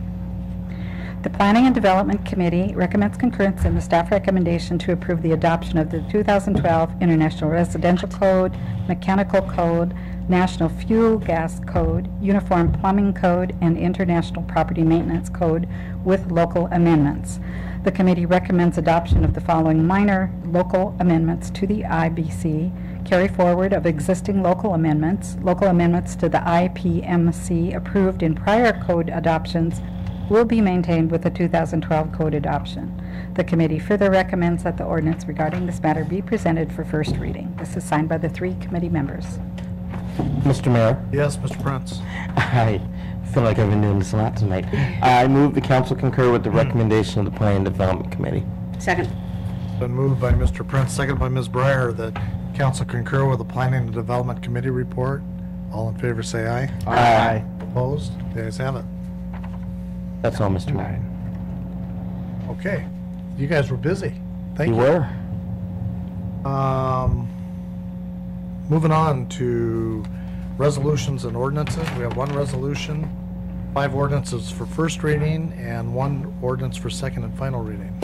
The Planning and Development Committee recommends concurrence in the staff recommendation to approve the adoption of the 2012 International Residential Code, Mechanical Code, National Fuel Gas Code, Uniform Plumbing Code, and International Property Maintenance Code with local amendments. The committee recommends adoption of the following minor local amendments to the IBC, carry forward of existing local amendments to the IPMC approved in prior code adoptions will be maintained with the 2012 code adoption. The committee further recommends that the ordinance regarding this matter be presented for first reading. This is signed by the 3 committee members.
Mr. Mayor,
Yes, Mr. Prince.
I feel like I've been doing this a lot tonight. I move the council concur with the recommendation of the Planning and Development Committee.
Second.
Been moved by Mr. Prince, second by Ms. Breyer, that council concur with the Planning and Development Committee report. All in favor, say aye.
Aye.
Opposed? The ayes have it.
That's all, Mr. Mayor.
Okay. You guys were busy. Thank
You
you.
were?
Moving on to resolutions and ordinances. We have 1 resolution, 5 ordinances for first reading, and 1 ordinance for second and final reading.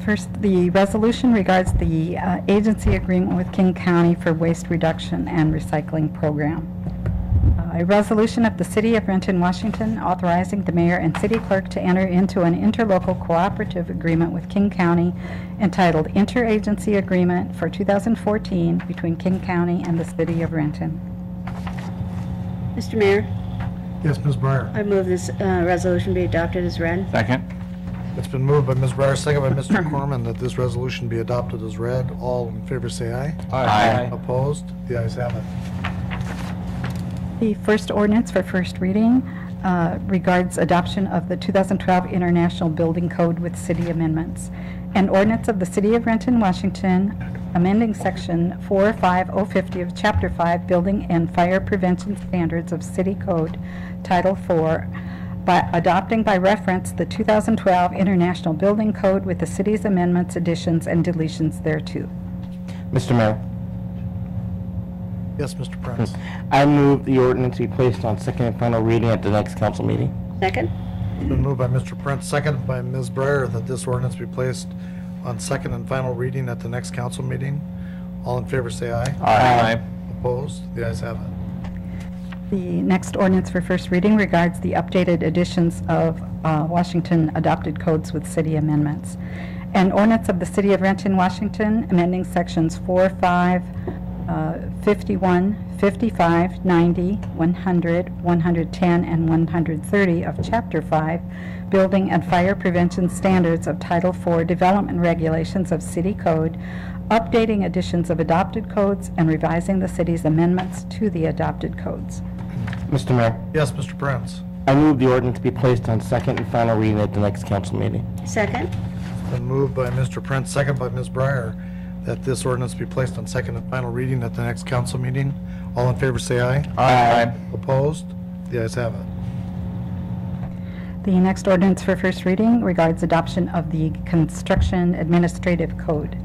First, the resolution regards the agency agreement with King County for waste reduction and recycling program. A resolution of the City of Renton, Washington, authorizing the mayor and city clerk to enter into an interlocal cooperative agreement with King County entitled Interagency Agreement for 2014 between King County and the City of Renton.
Mr. Mayor,
Yes, Ms. Breyer.
I move this resolution be adopted as read.
Second.
It's been moved by Ms. Breyer, second by Mr. Corman, that this resolution be adopted as read. All in favor, say aye.
Aye.
Opposed? The ayes have it.
The first ordinance for first reading regards adoption of the 2012 International Building Code with city amendments. An ordinance of the City of Renton, Washington, amending Section 45050 of Chapter 5, Building and Fire Prevention Standards of City Code, Title 4, by adopting by reference the 2012 International Building Code with the city's amendments, additions, and deletions thereto.
Mr. Mayor,
Yes, Mr. Prince.
I move the ordinance be placed on second and final reading at the next council meeting.
Second.
It's been moved by Mr. Prince, seconded by Ms. Breyer, that this ordinance be placed on second and final reading at the next council meeting. All in favor, say aye.
Aye.
Opposed? The ayes have it.
The next ordinance for first reading regards the updated editions of Washington adopted codes with city amendments. An ordinance of the City of Renton, Washington, amending sections 4, 5, 51, 55, 90, 100, 110, and 130 of Chapter 5, Building and Fire Prevention Standards of Title 4 Development Regulations of City Code, updating editions of adopted codes, and revising the city's amendments to the adopted codes.
Mr. Mayor,
Yes, Mr. Prince.
I move the ordinance be placed on second and final reading at the next council meeting.
Second.
It's been moved by Mr. Prince, seconded by Ms. Breyer, that this ordinance be placed on second and final reading at the next council meeting. All in favor, say aye.
Aye.
Opposed? The ayes have it.
The next ordinance for first reading regards adoption of the Construction Administrative Code.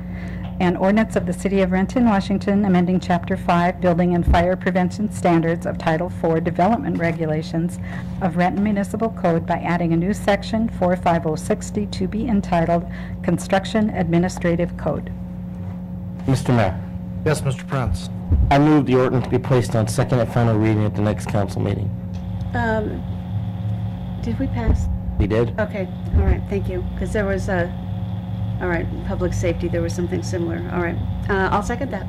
An ordinance of the City of Renton, Washington, amending Chapter 5, Building and Fire Prevention Standards of Title 4 Development Regulations of Renton Municipal Code by adding a new section, 45060, to be entitled Construction Administrative Code.
Mr. Mayor,
Yes, Mr. Prince.
I move the ordinance be placed on second and final reading at the next council meeting.
Did we pass?
We did?
Okay, all right, thank you. Because there was a, all right, public safety, there was something similar. All right, I'll second that.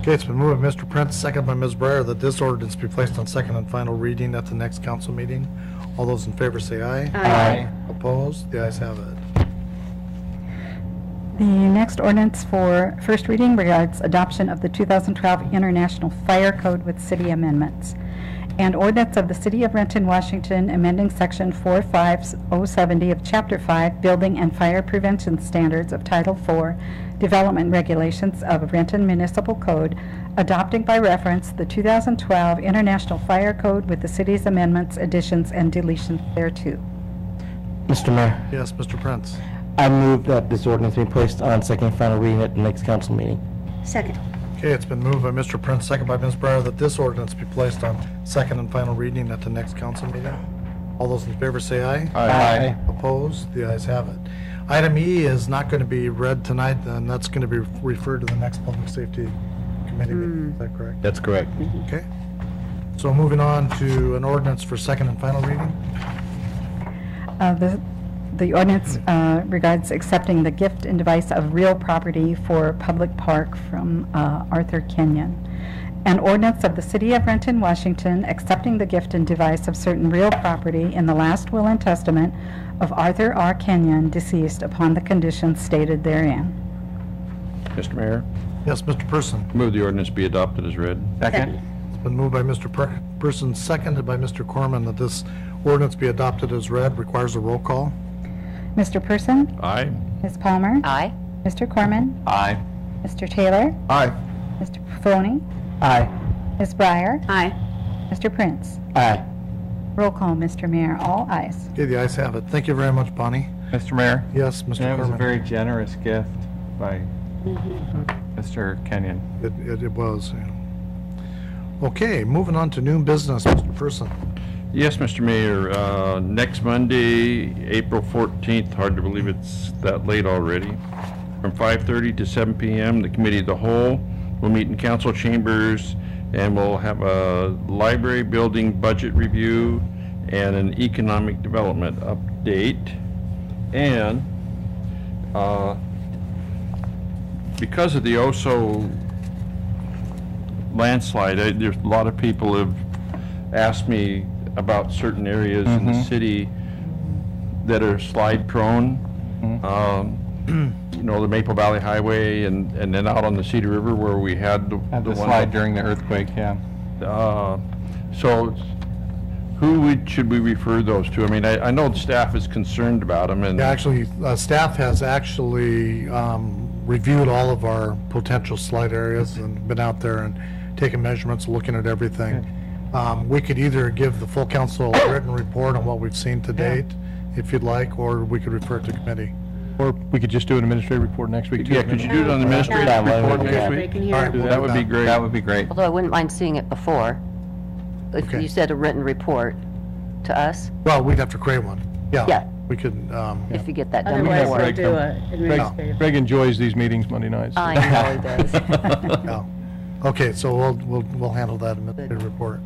Okay, it's been moved by Mr. Prince, seconded by Ms. Breyer, that this ordinance be placed on second and final reading at the next council meeting. All those in favor say aye.
Aye.
Opposed? The ayes have it.
The next ordinance for first reading regards adoption of the 2012 International Fire Code with city amendments. and ordinance of the City of Renton, Washington, amending Section 45070 of Chapter 5, Building and Fire Prevention Standards of Title 4, Development Regulations of Renton Municipal Code, adopting by reference the 2012 International Fire Code with the city's amendments, additions, and deletions thereto.
Mr. Mayor,
Yes, Mr. Prince.
I move that this ordinance be placed on second and final reading at the next council meeting.
Second.
Okay, it's been moved by Mr. Prince, second by Ms. Breyer, that this ordinance be placed on second and final reading at the next council meeting. All those in favor say aye.
Aye.
Opposed? The ayes have it. Item E is not going to be read tonight, and that's going to be referred to the next Public Safety Committee meeting. Is that correct?
That's correct.
Okay. So moving on to an ordinance for second and final reading.
The ordinance regards accepting the gift and device of real property for public park from Arthur Kenyon. An ordinance of the City of Renton, Washington, accepting the gift and device of certain real property in the last will and testament of Arthur R. Kenyon, deceased, upon the conditions stated therein.
Mr. Mayor,
Yes, Mr. Person.
move the ordinance be adopted as read.
Second?
It's been moved by Mr. Person, seconded by Mr. Corman, that this ordinance be adopted as read. Requires a roll call.
Mr. Person?
Aye.
Ms. Palmer?
Aye.
Mr. Corman?
Aye.
Mr. Taylor?
Aye.
Mr. Pavoni?
Aye.
Ms. Breyer?
Aye.
Mr. Prince?
Aye.
Roll call, Mr. Mayor. All ayes.
Okay, the ayes have it. Thank you very much, Bonnie.
Mr. Mayor?
Yes, Mr.
That was a
Corman.
very generous gift by Mr. Kenyon.
It was, yeah. Okay, moving on to new business, Mr. Person.
Yes, Mr. Mayor, next Monday, April 14th, hard to believe it's that late already, from 5:30 to 7 p.m., the Committee of the Whole will meet in council chambers, and we'll have a library building budget review and an economic development update. And because of the Oso landslide, there's a lot of people have asked me about certain areas in the city that are slide prone. You know, the Maple Valley Highway and then out on the Cedar River where we had the
The
one
slide during the earthquake, yeah.
So who should we refer those to? I mean, I know the staff is concerned about them and.
Yeah, actually, staff has actually reviewed all of our potential slide areas and been out there and taken measurements, looking at everything. We could either give the full council a written report on what we've seen to date, if you'd like, or we could refer it to committee.
Or we could just do an administrative report next week, too.
Yeah, could you do it on the administrative report next week?
All right, we'll
That
do
would be great.
That would be great.
Although I wouldn't mind seeing it before. If
Okay.
you said a written report to us,
Well, we'd have to create one.
Yeah.
Yeah, we could,
if you get that done
Otherwise,
before.
Greg come.
administrative.
Greg enjoys these meetings Monday nights.
I know he does.
yeah. Okay, so we'll handle that administrative report.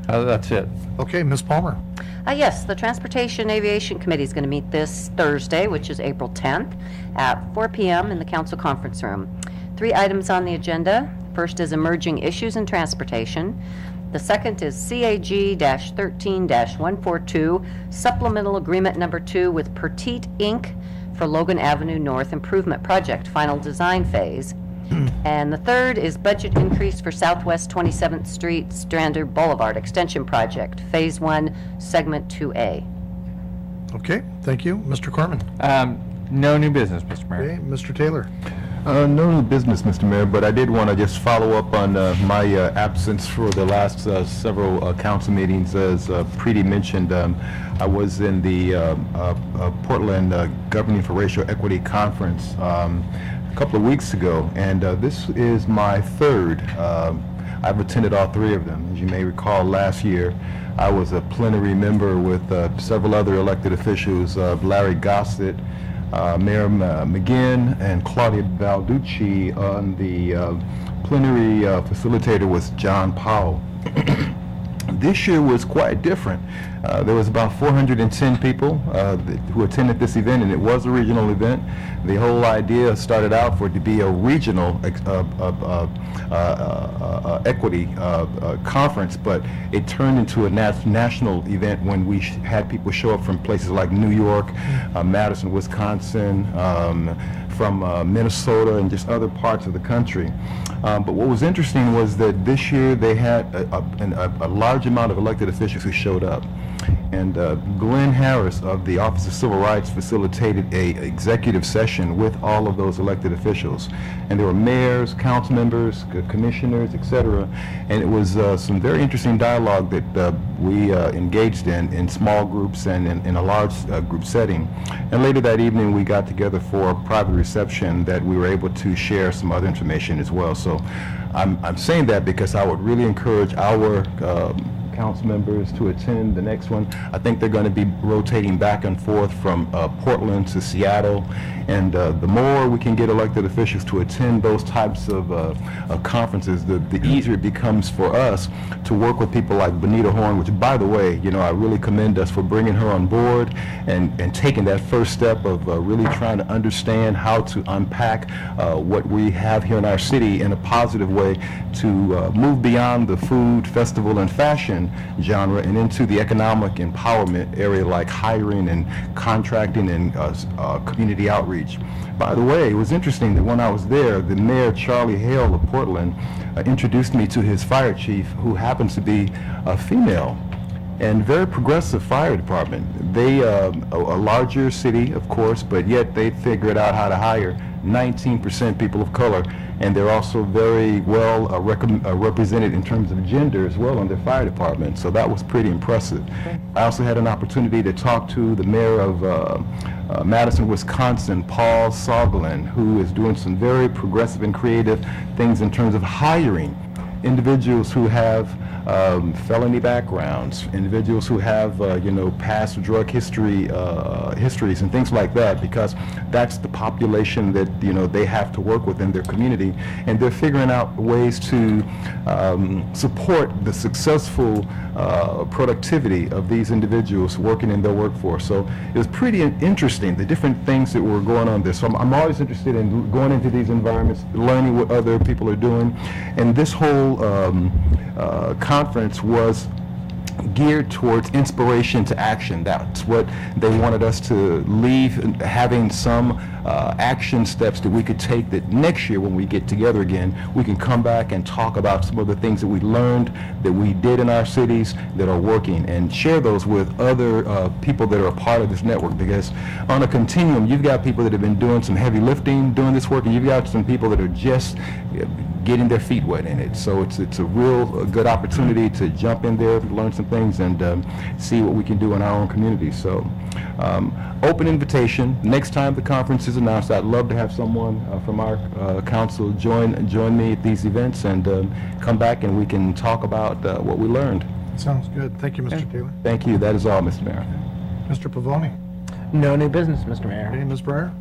That's it.
Okay, Ms. Palmer.
Yes, the Transportation Aviation Committee is going to meet this Thursday, which is April 10th, at 4 p.m. in the council conference room. 3 items on the agenda. First is emerging issues in transportation. The second is CAG-13-142, supplemental agreement number 2 with Petite Inc. for Logan Avenue North Improvement Project, final design phase. And the third is budget increase for Southwest 27th Street Strander Boulevard Extension Project, Phase 1, Segment 2A.
Okay, thank you. Mr. Corman.
No new business, Mr. Mayor.
Okay, Mr. Taylor.
No new business, Mr. Mayor, but I did want to just follow up on my absence for the last several council meetings. As Preeti mentioned, I was in the Portland Governing for Racial Equity Conference a couple of weeks ago, and this is my third. I've attended all 3 of them. As you may recall, last year I was a plenary member with several other elected officials, Larry Gossett, Mayor McGinn, and Claudia Balducci. On the plenary facilitator was John Powell. This year was quite different. There was about 410 people who attended this event, and it was a regional event. The whole idea started out for it to be a regional equity conference, but it turned into a national event when we had people show up from places like New York, Madison, Wisconsin, from Minnesota and just other parts of the country. But what was interesting was that this year they had a large amount of elected officials who showed up. And Glenn Harris of the Office of Civil Rights facilitated a executive session with all of those elected officials. And there were mayors, council members, commissioners, etc. And it was some very interesting dialogue that we engaged in small groups and in a large group setting. And later that evening we got together for a private reception that we were able to share some other information as well. So I'm saying that because I would really encourage our council members to attend the next one. I think they're going to be rotating back and forth from Portland to Seattle, and the more we can get elected officials to attend those types of conferences, the easier it becomes for us to work with people like Benita Horn, which, by the way, you know, I really commend us for bringing her on board and taking that first step of really trying to understand how to unpack what we have here in our city in a positive way to move beyond the food, festival, and fashion genre and into the economic empowerment area like hiring and contracting and community outreach. By the way, it was interesting that when I was there, the mayor, Charlie Hale of Portland, introduced me to his fire chief, who happens to be a female and very progressive fire department. They, a larger city, of course, but yet they figured out how to hire 19% people of color, and they're also very well represented in terms of gender as well on their fire department, so that was pretty impressive. I also had an opportunity to talk to the mayor of Madison, Wisconsin, Paul Soglin, who is doing some very progressive and creative things in terms of hiring individuals who have felony backgrounds, individuals who have past drug histories and things like that, because that's the population that they have to work with in their community, and they're figuring out ways to support the successful productivity of these individuals working in their workforce. So it was pretty interesting, the different things that were going on there. So I'm always interested in going into these environments, learning what other people are doing, and this whole conference was geared towards inspiration to action. That's what they wanted us to leave, having some action steps that we could take, that next year when we get together again, we can come back and talk about some of the things that we learned, that we did in our cities that are working, and share those with other people that are a part of this network. Because on a continuum, you've got people that have been doing some heavy lifting, doing this work, and you've got some people that are just getting their feet wet in it. So it's a real good opportunity to jump in there, learn some things, and see what we can do in our own community. So open invitation. Next time the conference is announced, I'd love to have someone from our council join me at these events and come back and we can talk about what we learned.
Sounds good. Thank you, Mr. Taylor.
Thank you. That is all, Mr. Mayor.
Mr. Pavoni.
No new business, Mr. Mayor.
Okay, Ms. Breyer?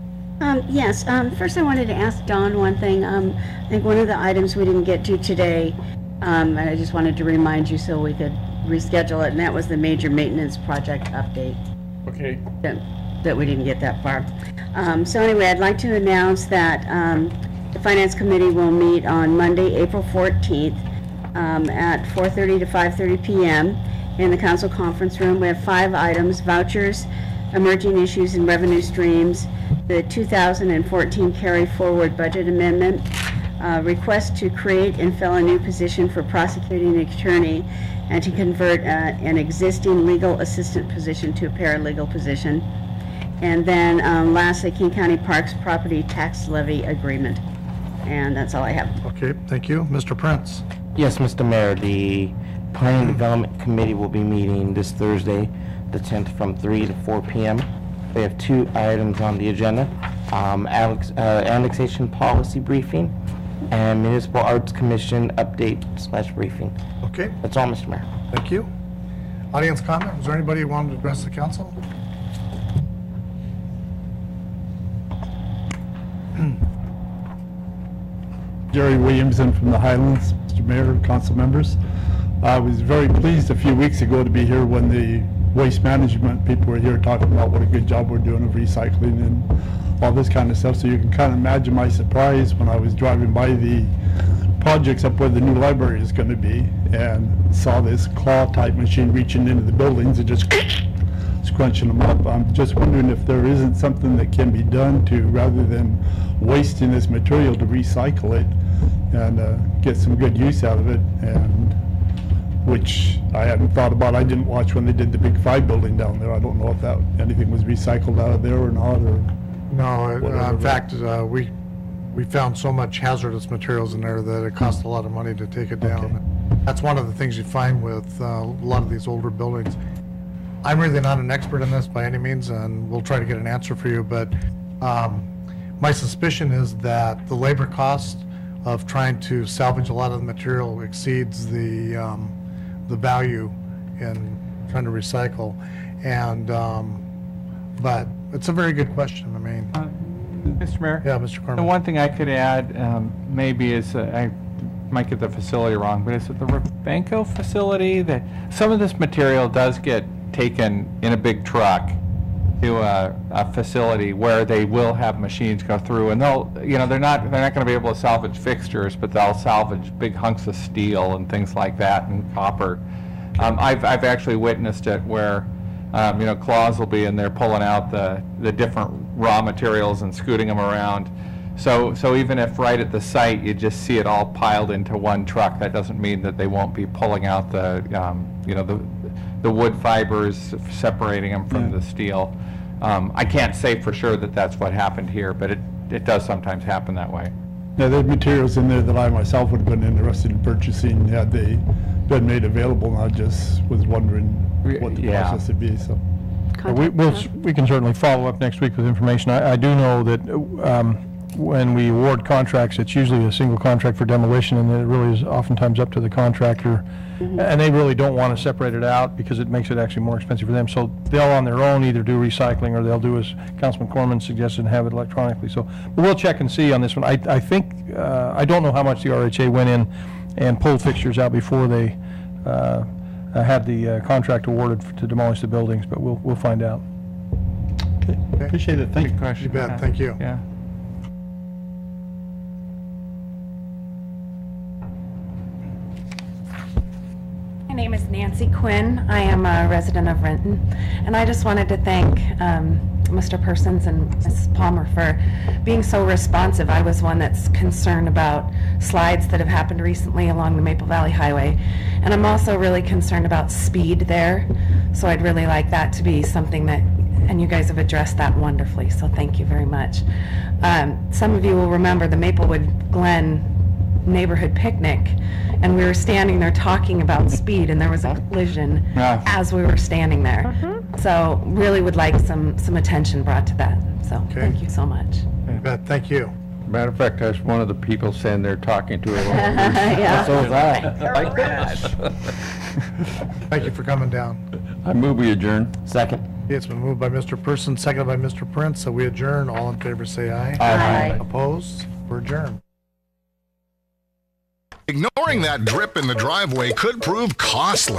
Yes, first I wanted to ask Don one thing. I think one of the items we didn't get to today, and I just wanted to remind you so we could reschedule it, and that was the major maintenance project update.
Okay.
That we didn't get that far. So anyway, I'd like to announce that the Finance Committee will meet on Monday, April 14th at 4:30 to 5:30 p.m. in the council conference room. We have 5 items: vouchers, emerging issues and revenue streams, the 2014 carry forward budget amendment, request to create and fill a new position for prosecuting attorney and to convert an existing legal assistant position to a paralegal position. And then lastly, King County Parks property tax levy agreement. And that's all I have.
Okay, thank you. Mr. Prince?
Yes, Mr. Mayor, the Planning Development Committee will be meeting this Thursday, the 10th, from 3 to 4 p.m. We have 2 items on the agenda, annexation policy briefing and Municipal Arts Commission update/briefing.
Okay.
That's all, Mr. Mayor.
Thank you. Audience comment? Was there anybody who wanted to address the council?
Jerry Williamson from the Highlands, Mr. Mayor, council members. I was very pleased a few weeks ago to be here when the waste management people were here talking about what a good job we're doing of recycling and all this kind of stuff. So you can kind of imagine my surprise when I was driving by the projects up where the new library is going to be and saw this claw type machine reaching into the buildings and just scrunching them up. I'm just wondering if there isn't something that can be done to, rather than wasting this material, to recycle it and get some good use out of it, and which I hadn't thought about. I didn't watch when they did the Big 5 building down there. I don't know if that anything was recycled out of there or not, or
No,
whatever.
in fact, we found so much hazardous materials in there that it cost a lot of money to take it down. That's one of the things you find with a lot of these older buildings. I'm really not an expert in this by any means, and we'll try to get an answer for you, but my suspicion is that the labor cost of trying to salvage a lot of the material exceeds the value in trying to recycle. And, but it's a very good question. I mean,
Mr. Mayor?
Yeah, Mr. Corman.
The one thing I could add, maybe is, I might get the facility wrong, but is it the Rabenko facility that some of this material does get taken in a big truck to a facility where they will have machines go through, and they'll, they're not going to be able to salvage fixtures, but they'll salvage big hunks of steel and things like that, and copper. I've actually witnessed it where Claus will be in there pulling out the different raw materials and scooting them around. So even if right at the site you just see it all piled into one truck, that doesn't mean that they won't be pulling out the wood fibers, separating them from the steel. I can't say for sure that that's what happened here, but it does sometimes happen that way.
Now, there's materials in there that I myself would have been interested in purchasing had they been made available, and I just was wondering what the process would be, so.
We can certainly follow up next week with information. I do know that when we award contracts, it's usually a single contract for demolition, and it really is oftentimes up to the contractor. And they really don't want to separate it out because it makes it actually more expensive for them. So they'll on their own either do recycling, or they'll do as Councilman Corman suggested and have it electronically. So but we'll check and see on this one. I think, I don't know how much the RHA went in and pulled fixtures out before they had the contract awarded to demolish the buildings, but we'll find out.
Okay, appreciate it, thank you.
You bet, thank you.
Yeah.
My name is Nancy Quinn. I am a resident of Renton, and I just wanted to thank Mr. Persons and Mrs. Palmer for being so responsive. I was one that's concerned about slides that have happened recently along the Maple Valley Highway, and I'm also really concerned about speed there, so I'd really like that to be something that, and you guys have addressed that wonderfully, so thank you very much. Some of you will remember the Maplewood Glen neighborhood picnic, and we were standing there talking about speed, and there was a collision as we were standing there. So really would like some attention brought to that. So thank you so much.
You bet, thank you.
Matter of fact, I was one of the people standing there talking to her.
Yeah.
So was I. Like this.
Thank you for coming down.
I move we adjourn.
Second.
It's been moved by Mr. Person, seconded by Mr. Prince, so we adjourn. All in favor say aye.
Aye.
Opposed? We're adjourned.
Ignoring that drip in the driveway could prove costly.